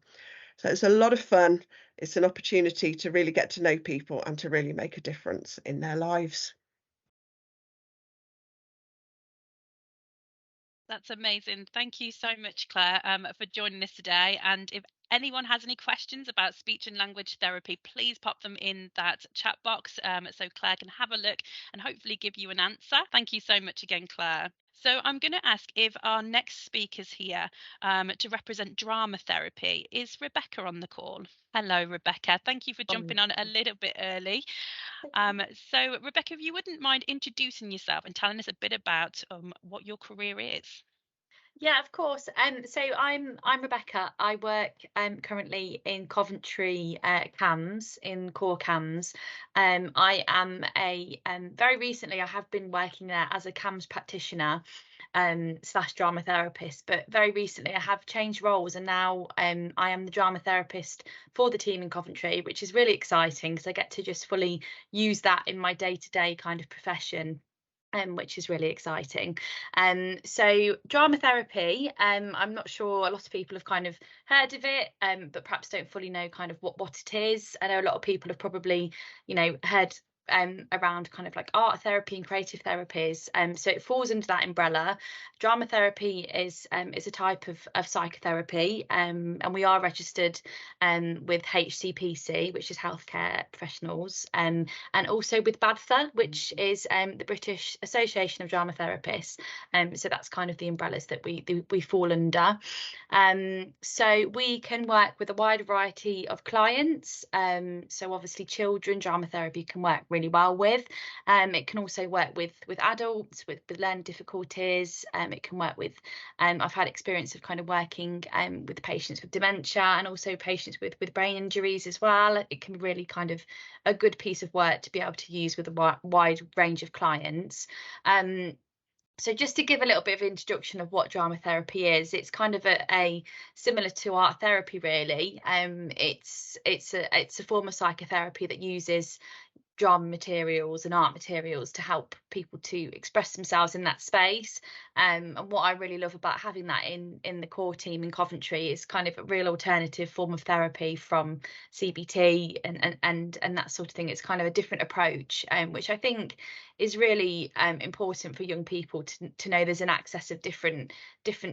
So it's a lot of fun. It's an opportunity to really get to know people and to really make a difference in their lives. That's amazing. Thank you so much, Claire, for joining us today. And if anyone has any questions about speech and language therapy, please pop them in that chat box so Claire can have a look and hopefully give you an answer. Thank you so much again, Claire. So I'm going to ask if our next speaker's here to represent drama therapy. Is Rebecca on the call? Hello, Rebecca. Thank you for jumping on a little bit early. So Rebecca, if you wouldn't mind introducing yourself and telling us a bit about what your career is. Yeah, of course. So I'm Rebecca. I work currently in Coventry CAMS, in core CAMS. I am very recently I have been working there as a CAMS practitioner / drama therapist, but very recently I have changed roles, and now I am the drama therapist for the team in Coventry, which is really exciting because I get to just fully use that in my day-to-day kind of profession. Which is really exciting. So drama therapy, I'm not sure a lot of people have kind of heard of it, but perhaps don't fully know kind of what it is. I know a lot of people have probably, heard around kind of like art therapy and creative therapies. So it falls under that umbrella. Drama therapy is a type of psychotherapy, and we are registered with HCPC, which is Healthcare Professionals, and also with BADFA, which is the British Association of Drama Therapists. So that's kind of the umbrellas that we fall under. So we can work with a wide variety of clients. So obviously children, drama therapy can work really well with. It can also work with adults with learning difficulties. It can work with I've had experience of kind of working with patients with dementia and also patients with brain injuries as well. It can be really kind of a good piece of work to be able to use with a wide range of clients. So just to give a little bit of introduction of what drama therapy is, it's kind of a similar to art therapy, really. It's a form of psychotherapy that uses drama materials and art materials to help people to express themselves in that space. And what I really love about having that in the core team in Coventry is kind of a real alternative form of therapy from CBT and that sort of thing. It's kind of a different approach, which I think is really important for young people to know there's an access of different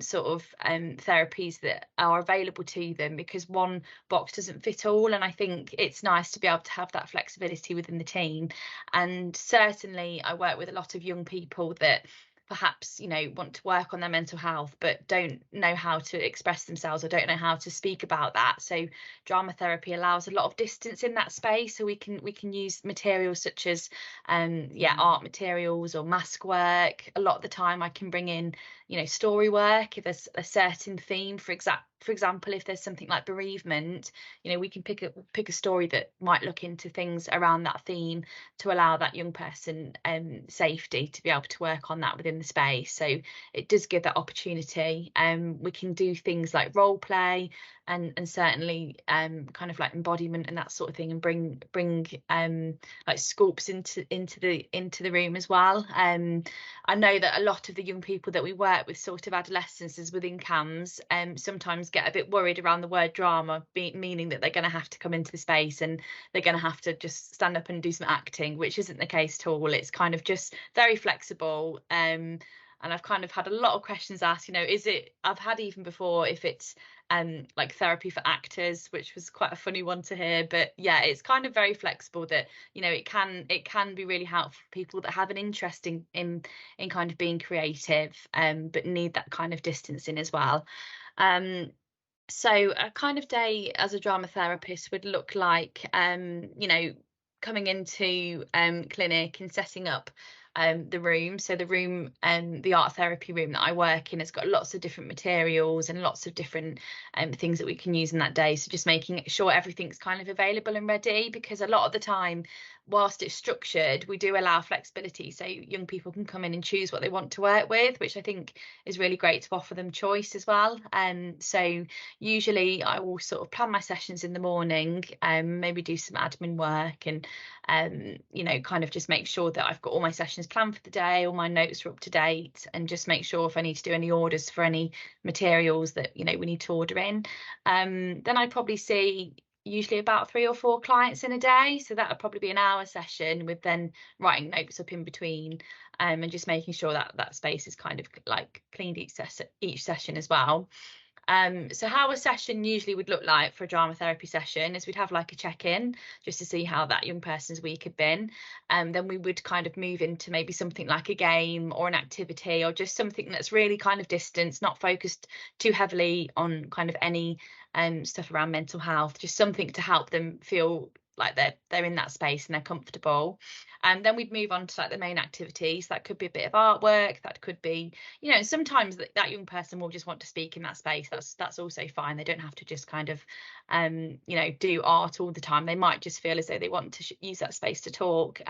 sort of therapies that are available to them, because one box doesn't fit all, and I think it's nice to be able to have that flexibility within the team. And certainly I work with a lot of young people that perhaps, you know, want to work on their mental health but don't know how to express themselves or don't know how to speak about that. So drama therapy allows a lot of distance in that space, so we can use materials such as art materials or mask work. A lot of the time I can bring in, you know, story work if there's a certain theme. For example, if there's something like bereavement, you know, we can pick a story that might look into things around that theme to allow that young person safety to be able to work on that within the space. So it does give that opportunity. We can do things like role play and certainly kind of like embodiment and that sort of thing, and bring like sculpts into the room as well. I know that a lot of the young people that we work with, sort of adolescents within CAMS, sometimes get a bit worried around the word drama, meaning that they're going to have to come into the space and they're going to have to just stand up and do some acting, which isn't the case at all. It's kind of just very flexible. And I've kind of had a lot of questions asked, you know, I've had even before if it's like therapy for actors, which was quite a funny one to hear. But yeah, it's kind of very flexible, that, you know, it can be really helpful for people that have an interest in kind of being creative, but need that kind of distancing as well. So a kind of day as a drama therapist would look like, you know, coming into clinic and setting up the room. So the room, the art therapy room that I work in, has got lots of different materials and lots of different things that we can use in that day. So just making sure everything's kind of available and ready, because a lot of the time, whilst it's structured, we do allow flexibility, so young people can come in and choose what they want to work with, which I think is really great to offer them choice as well. So usually I will sort of plan my sessions in the morning, maybe do some admin work, and you know, kind of just make sure that I've got all my sessions planned for the day, all my notes are up to date, and just make sure if I need to do any orders for any materials that, you know, we need to order in. Then I'd probably see usually about 3 or 4 clients in a day, so that would probably be an hour session, with then writing notes up in between, and just making sure that that space is kind of like cleaned each session as well. So how a session usually would look like for a drama therapy session is we'd have like a check-in just to see how that young person's week had been, and then we would kind of move into maybe something like a game or an activity, or just something that's really kind of distance, not focused too heavily on kind of any stuff around mental health, just something to help them feel like they're in that space and they're comfortable. And then we'd move on to like the main activities. That could be a bit of artwork, that could be, you know, sometimes that young person will just want to speak in that space. That's also fine. They don't have to just kind of you know, do art all the time. They might just feel as though they want to use that space to talk.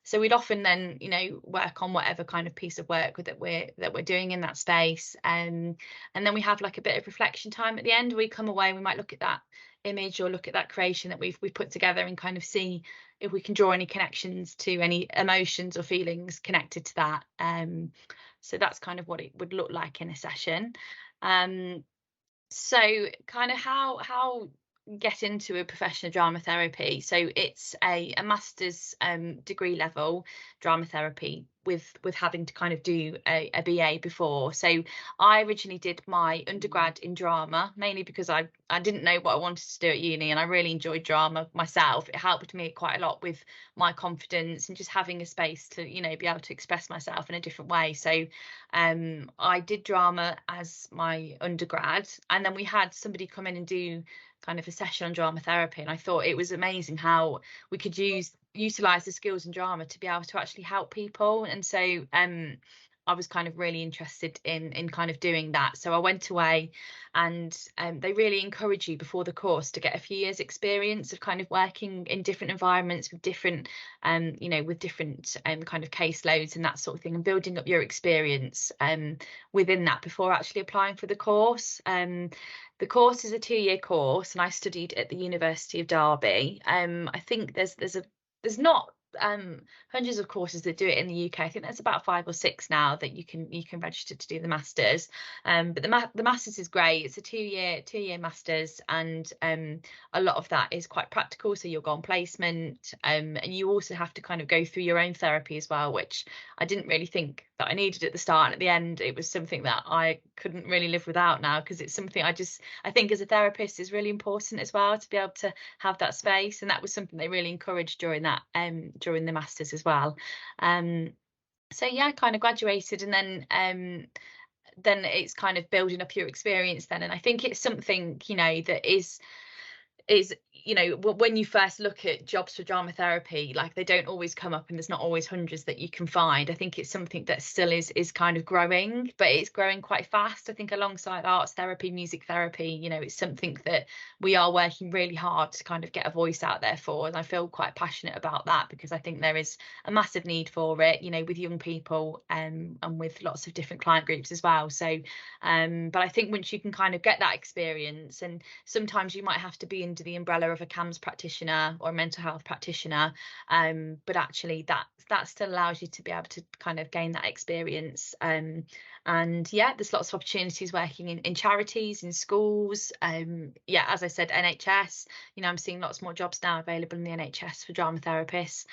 So we'd often then, you know, work on whatever kind of piece of work that we're doing in that space, and then we have like a bit of reflection time at the end. We come away, we might look at that image or look at that creation that we've put together, and kind of see if we can draw any connections to any emotions or feelings connected to that. So that's kind of what it would look like in a session. So kind of how get into a professional drama therapy. So it's a master's degree level drama therapy with having to kind of do a BA before. So I originally did my undergrad in drama, mainly because I didn't know what I wanted to do at uni, and I really enjoyed drama myself. It helped me quite a lot with my confidence and just having a space to, you know, be able to express myself in a different way. So I did drama as my undergrad, and then we had somebody come in and do kind of a session on drama therapy, and I thought it was amazing how we could utilize the skills in drama to be able to actually help people. And so I was kind of really interested in kind of doing that. So I went away, and they really encourage you before the course to get a few years experience of kind of working in different environments with different you know, with different kind of caseloads and that sort of thing, and building up your experience within that before actually applying for the course. The course is a 2-year course, and I studied at the University of Derby. I think there's not hundreds of courses that do it in the UK. I think there's about 5 or 6 now that you can register to do the masters. But the masters is great. It's a 2-year masters, and a lot of that is quite practical. So you'll go on placement, and you also have to kind of go through your own therapy as well, which I didn't really think that I needed at the start. And at the end, it was something that I couldn't really live without now, because it's something I think as a therapist is really important as well, to be able to have that space. And that was something they really encouraged during that during the masters as well. So yeah, I kind of graduated, and then it's kind of building up your experience then. And I think it's something, you know, that is, you know, when you first look at jobs for drama therapy, like they don't always come up, and there's not always hundreds that you can find. I think it's something that still is kind of growing, but it's growing quite fast. I think alongside arts therapy, music therapy, you know, it's something that we are working really hard to kind of get a voice out there for, and I feel quite passionate about that, because I think there is a massive need for it, you know, with young people, and with lots of different client groups as well. So but I think once you can kind of get that experience, and sometimes you might have to be under the umbrella of a CAMHS practitioner or a mental health practitioner, but actually that still allows you to be able to kind of gain that experience. And yeah, there's lots of opportunities working in charities, in schools, yeah, as I said, NHS, you know, I'm seeing lots more jobs now available in the NHS for drama therapists.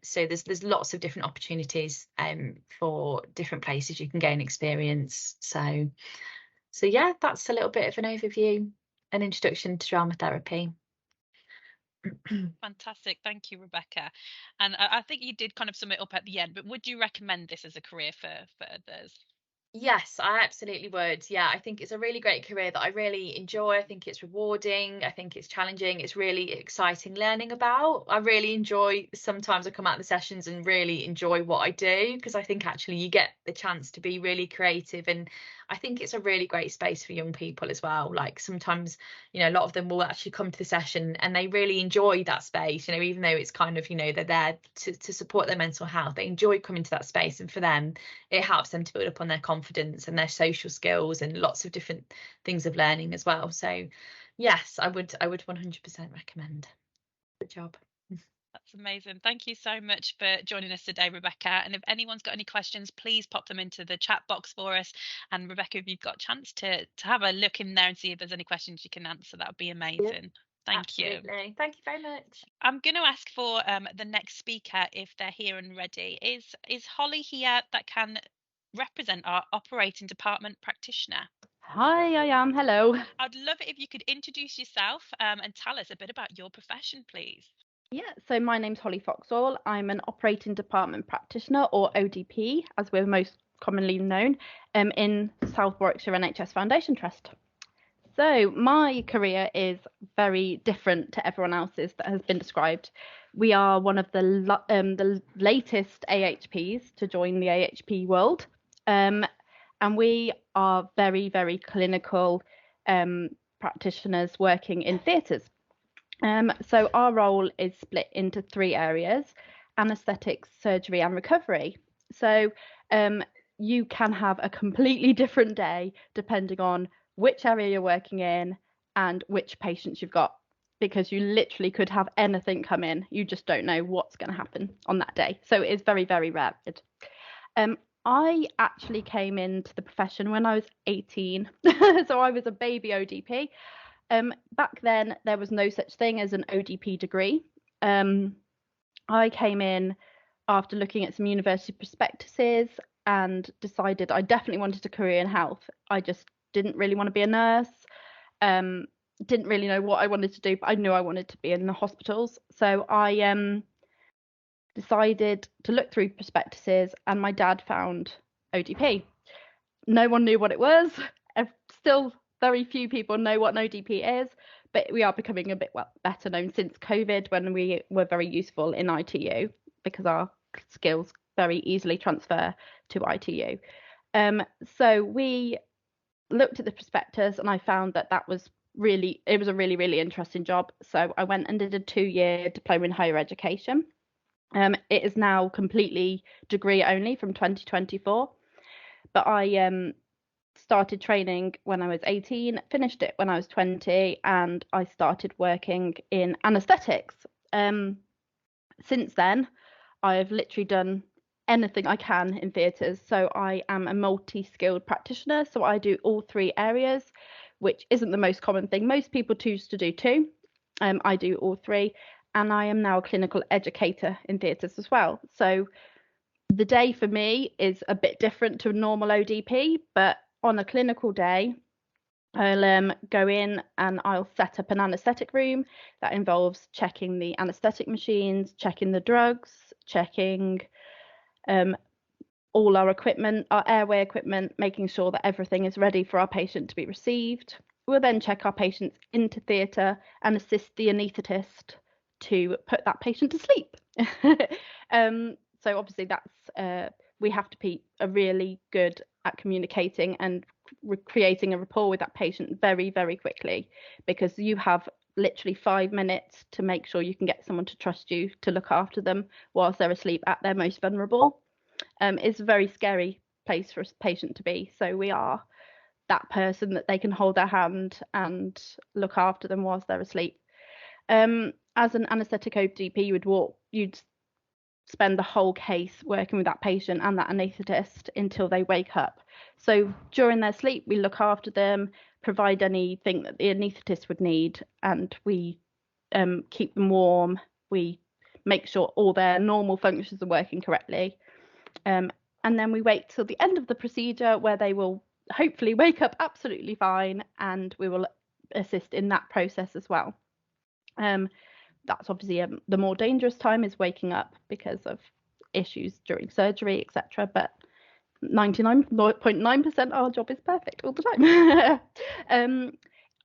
So there's lots of different opportunities for different places you can gain experience. So yeah, that's a little bit of an overview, an introduction to drama therapy. Fantastic. Thank you, Rebecca. And I think you did kind of sum it up at the end, but would you recommend this as a career for others? Yes, I absolutely would. Yeah, I think it's a really great career that I really enjoy. I think it's rewarding. I think it's challenging. It's really exciting learning about. I really enjoy, sometimes I come out of the sessions and really enjoy what I do, because I think actually you get the chance to be really creative, and I think it's a really great space for young people as well. Like sometimes, you know, a lot of them will actually come to the session and they really enjoy that space, you know, even though it's kind of, you know, they're there to support their mental health. They enjoy coming to that space, and for them it helps them to build up on their confidence and their social skills and lots of different things of learning as well. So yes, I would 100% recommend. Good job. That's amazing. Thank you so much for joining us today, Rebecca. And if anyone's got any questions, please pop them into the chat box for us. And Rebecca, if you've got a chance to have a look in there and see if there's any questions you can answer, that would be amazing. Thank you. Absolutely. Thank you very much. I'm going to ask for the next speaker if they're here and ready. Is Holly here that can represent our operating department practitioner? Hi, I am. Hello. I'd love it if you could introduce yourself and tell us a bit about your profession, please. Yeah, so my name's Holly Foxall. I'm an operating department practitioner, or ODP, as we're most commonly known, in South Warwickshire NHS Foundation Trust. So my career is very different to everyone else's that has been described. We are one of the latest AHPs to join the AHP world, and we are very, very clinical practitioners working in theatres. So our role is split into 3 areas: anaesthetics, surgery and recovery. So you can have a completely different day depending on which area you're working in and which patients you've got, because you literally could have anything come in. You just don't know what's going to happen on that day. So it's very, very varied. I actually came into the profession when I was 18. So I was a baby ODP. Back then, there was no such thing as an ODP degree. I came in after looking at some university prospectuses and decided I definitely wanted a career in health. I just didn't really want to be a nurse, didn't really know what I wanted to do, but I knew I wanted to be in the hospitals. So I decided to look through prospectuses, and my dad found ODP. No one knew what it was. Still, very few people know what an ODP is, but we are becoming a bit better known since COVID, when we were very useful in ITU because our skills very easily transfer to ITU. So we looked at the prospectus, and I found that it was a really, really interesting job. So I went and did a 2-year diploma in higher education. It is now completely degree only from 2024, but I started training when I was 18, finished it when I was 20, and I started working in anaesthetics. Since then, I've literally done anything I can in theatres. So I am a multi-skilled practitioner. So I do all 3 areas, which isn't the most common thing. Most people choose to do 2. I do all 3. And I am now a clinical educator in theatres as well. So the day for me is a bit different to a normal ODP, but on a clinical day, I'll go in and I'll set up an anaesthetic room. That involves checking the anaesthetic machines, checking the drugs, checking all our equipment, our airway equipment, making sure that everything is ready for our patient to be received. We'll then check our patients into theatre and assist the anaesthetist to put that patient to sleep. So obviously that's we have to be really good at communicating and creating a rapport with that patient very, very quickly, because you have literally 5 minutes to make sure you can get someone to trust you to look after them whilst they're asleep at their most vulnerable. It's a very scary place for a patient to be. So we are that person that they can hold their hand and look after them whilst they're asleep. As an anaesthetic ODP, you'd spend the whole case working with that patient and that anaesthetist until they wake up. So during their sleep, we look after them, provide anything that the anaesthetist would need, and we keep them warm. We make sure all their normal functions are working correctly. And then we wait till the end of the procedure, where they will hopefully wake up absolutely fine, and we will assist in that process as well. That's obviously the more dangerous time is waking up because of issues during surgery, etc. But 99.9% our job is perfect all the time.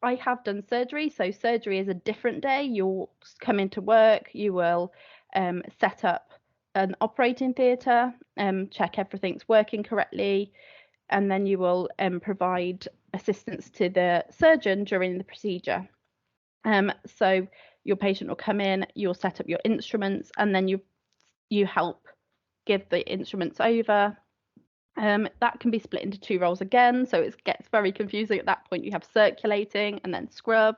I have done surgery, so surgery is a different day. You'll come into work, you will set up an operating theatre, check everything's working correctly, and then you will provide assistance to the surgeon during the procedure. So your patient will come in, you'll set up your instruments, and then you help give the instruments over. That can be split into 2 roles again, so it gets very confusing at that point. You have circulating and then scrub,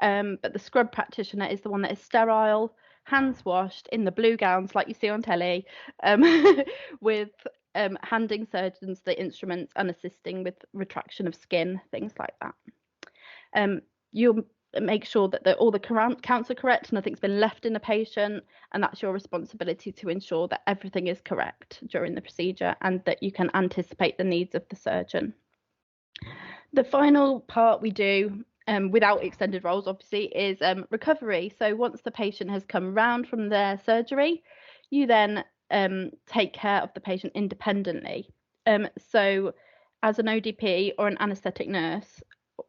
but the scrub practitioner is the one that is sterile, hands washed, in the blue gowns like you see on telly, with handing surgeons the instruments and assisting with retraction of skin, things like that. You'll make sure that all the counts are correct, nothing's been left in the patient, and that's your responsibility to ensure that everything is correct during the procedure and that you can anticipate the needs of the surgeon. The final part we do, without extended roles obviously, is recovery. So once the patient has come round from their surgery, you then take care of the patient independently. So as an ODP or an anaesthetic nurse,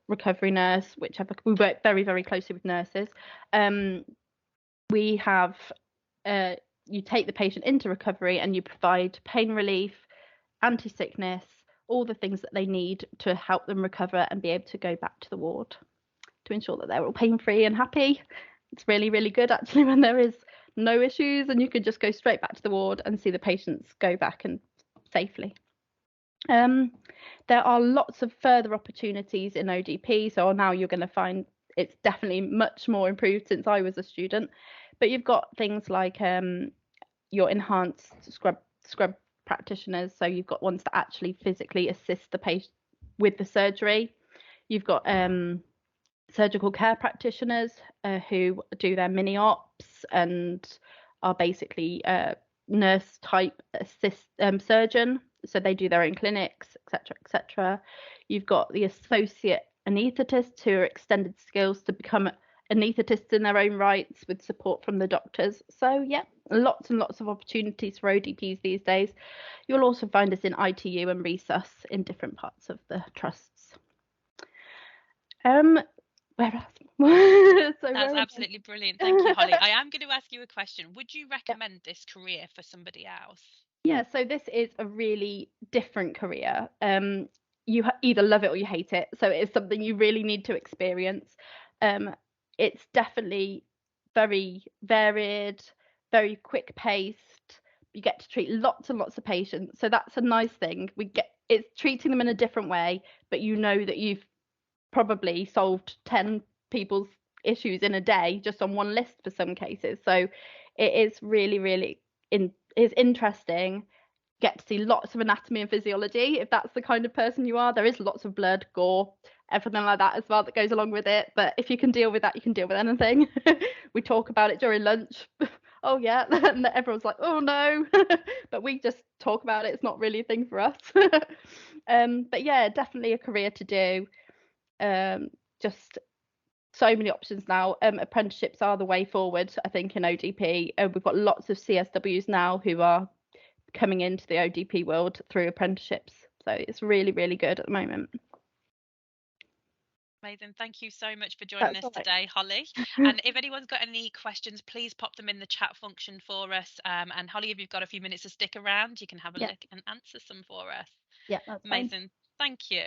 recovery nurse, whichever, we work very, very closely with nurses. We have you take the patient into recovery and you provide pain relief, anti-sickness, all the things that they need to help them recover and be able to go back to the ward to ensure that they're all pain-free and happy. It's really, really good actually when there is no issues and you can just go straight back to the ward and see the patients go back and safely. There are lots of further opportunities in ODP, so now you're going to find it's definitely much more improved since I was a student, but you've got things like your enhanced scrub practitioners, so you've got ones that actually physically assist the patient with the surgery. You've got surgical care practitioners who do their mini ops and are basically nurse type assist surgeon, so they do their own clinics, etc., etc. You've got the associate anaesthetists who are extended skills to become anaesthetists in their own rights with support from the doctors. So yeah, lots and lots of opportunities for ODPs these days. You'll also find us in ITU and resus in different parts of the trusts. Where else? That's absolutely brilliant. Thank you, Holly. I am going to ask you a question. Would you recommend this career for somebody else? Yeah, so this is a really different career. You either love it or you hate it. So it's something you really need to experience. It's definitely very varied, very quick paced. You get to treat lots and lots of patients. So that's a nice thing. It's treating them in a different way, but you know that you've probably solved 10 people's issues in a day just on one list for some cases. So it is really, really interesting. Get to see lots of anatomy and physiology if that's the kind of person you are. There is lots of blood, gore, everything like that as well that goes along with it, but if you can deal with that, you can deal with anything. We talk about it during lunch. Oh yeah, and everyone's like, oh no, but we just talk about it. It's not really a thing for us. But yeah, definitely a career to do. Just so many options now. Apprenticeships are the way forward, I think, in ODP. We've got lots of CSWs now who are coming into the ODP world through apprenticeships. So it's really, really good at the moment. Amazing. Thank you so much for joining us today, Holly. And if anyone's got any questions, please pop them in the chat function for us. And Holly, if you've got a few minutes to stick around, you can have a look and answer some for us. Yeah, that's amazing. Fine. Thank you.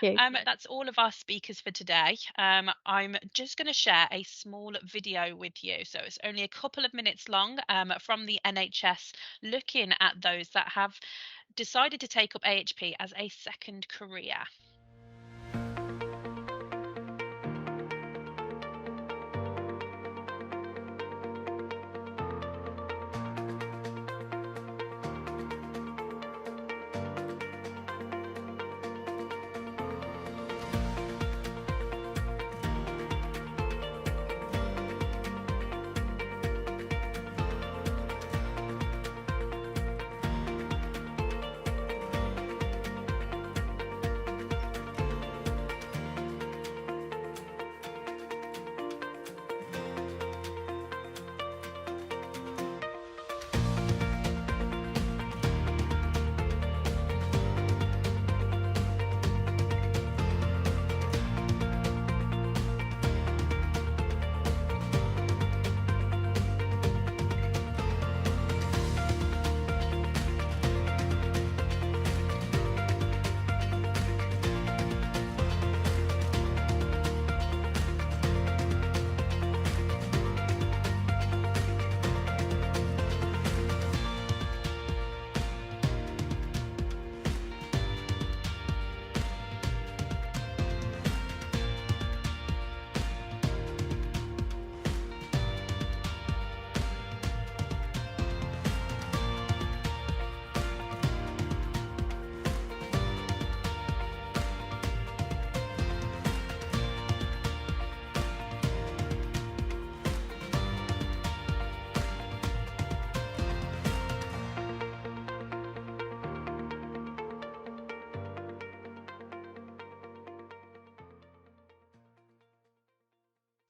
Thank you. That's all of our speakers for today. I'm just going to share a small video with you. So it's only a couple of minutes long from the NHS, looking at those that have decided to take up AHP as a second career.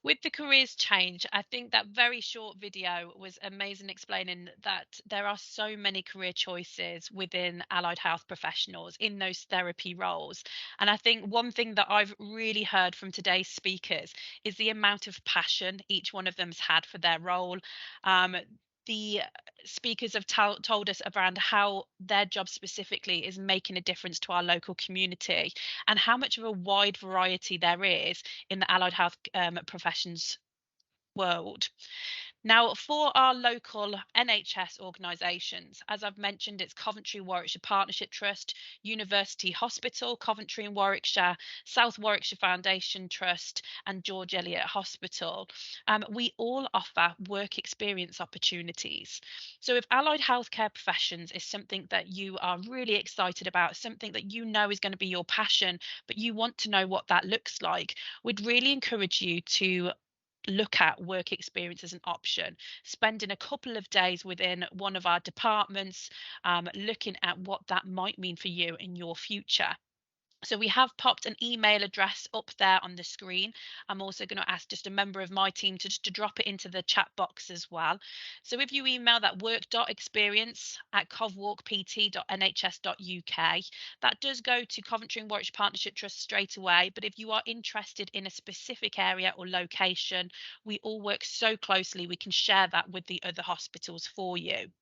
With the careers change, I think that very short video was amazing, explaining that there are so many career choices within allied health professionals in those therapy roles. And I think one thing that I've really heard from today's speakers is the amount of passion each one of them's had for their role. The speakers have told us around how their job specifically is making a difference to our local community, and how much of a wide variety there is in the allied health professions world. Now, for our local NHS organisations, as I've mentioned, it's Coventry Warwickshire Partnership Trust, University Hospital, Coventry and Warwickshire, South Warwickshire Foundation Trust, and George Eliot Hospital. We all offer work experience opportunities. So if allied healthcare professions is something that you are really excited about, something that you know is going to be your passion, but you want to know what that looks like, we'd really encourage you to look at work experience as an option, spending a couple of days within one of our departments, looking at what that might mean for you in your future. So we have popped an email address up there on the screen. I'm also going to ask just a member of my team to drop it into the chat box as well. So if you email that work.experience@covwalkpt.nhs.uk, that does go to Coventry and Warwickshire Partnership Trust straight away. But if you are interested in a specific area or location, we all work so closely, we can share that with the other hospitals for you.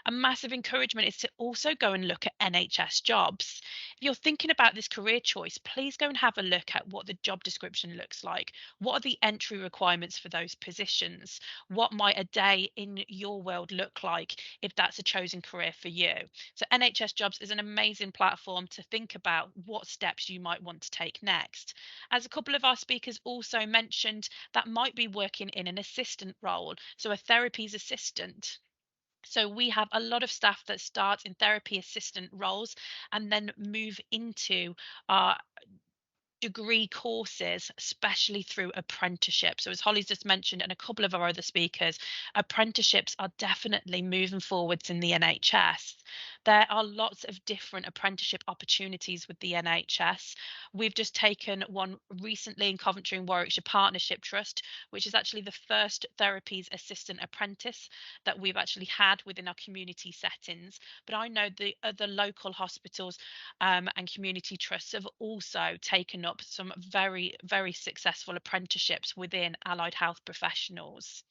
A massive encouragement is to also go and look at NHS jobs. If you're thinking about this career choice, please go and have a look at what the job description looks like. What are the entry requirements for those positions? What might a day in your world look like if that's a chosen career for you? So NHS jobs is an amazing platform to think about what steps you might want to take next. As a couple of our speakers also mentioned, that might be working in an assistant role, so a therapies assistant. So we have a lot of staff that start in therapy assistant roles and then move into our degree courses, especially through apprenticeship. So as Holly's just mentioned, and a couple of our other speakers, apprenticeships are definitely moving forwards in the NHS. There are lots of different apprenticeship opportunities with the NHS. We've just taken one recently in Coventry and Warwickshire Partnership Trust, which is actually the first Therapies assistant apprentice that we've actually had within our community settings. But I know the other local hospitals and community trusts have also taken up some very, very successful apprenticeships within allied health professionals.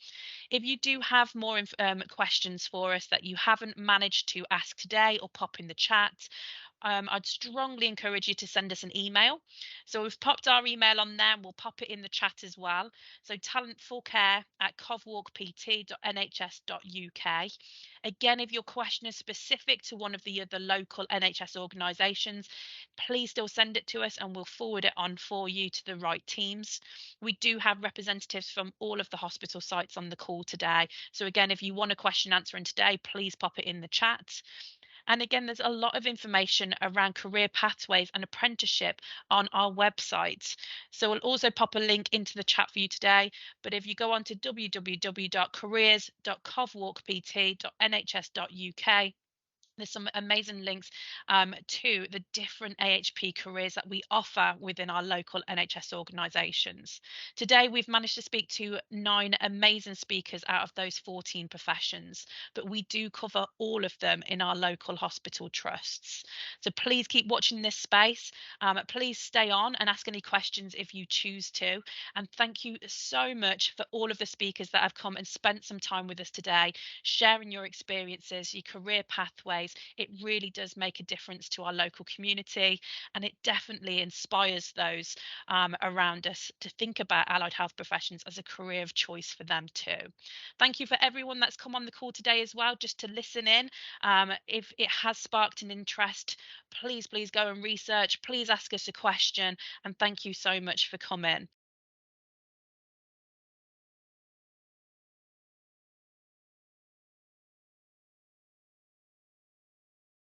If you do have more questions for us that you haven't managed to ask today or pop in the chat, I'd strongly encourage you to send us an email. So we've popped our email on there and we'll pop it in the chat as well. So talentfulcare@covwalkpt.nhs.uk. Again, if your question is specific to one of the other local NHS organisations, please still send it to us and we'll forward it on for you to the right teams. We do have representatives from all of the hospital sites on the call today. So again, if you want a question answering today, please pop it in the chat. And again, there's a lot of information around career pathways and apprenticeship on our website. So we'll also pop a link into the chat for you today. But if you go on to www.careers.covwalkpt.nhs.uk, there's some amazing links to the different AHP careers that we offer within our local NHS organisations. Today, we've managed to speak to 9 amazing speakers out of those 14 professions, but we do cover all of them in our local hospital trusts. So please keep watching this space. Please stay on and ask any questions if you choose to. And thank you so much for all of the speakers that have come and spent some time with us today, sharing your experiences, your career pathways. It really does make a difference to our local community, and it definitely inspires those around us to think about allied health professions as a career of choice for them too. Thank you for everyone that's come on the call today as well, just to listen in. If it has sparked an interest, please go and research, please ask us a question, and thank you so much for coming.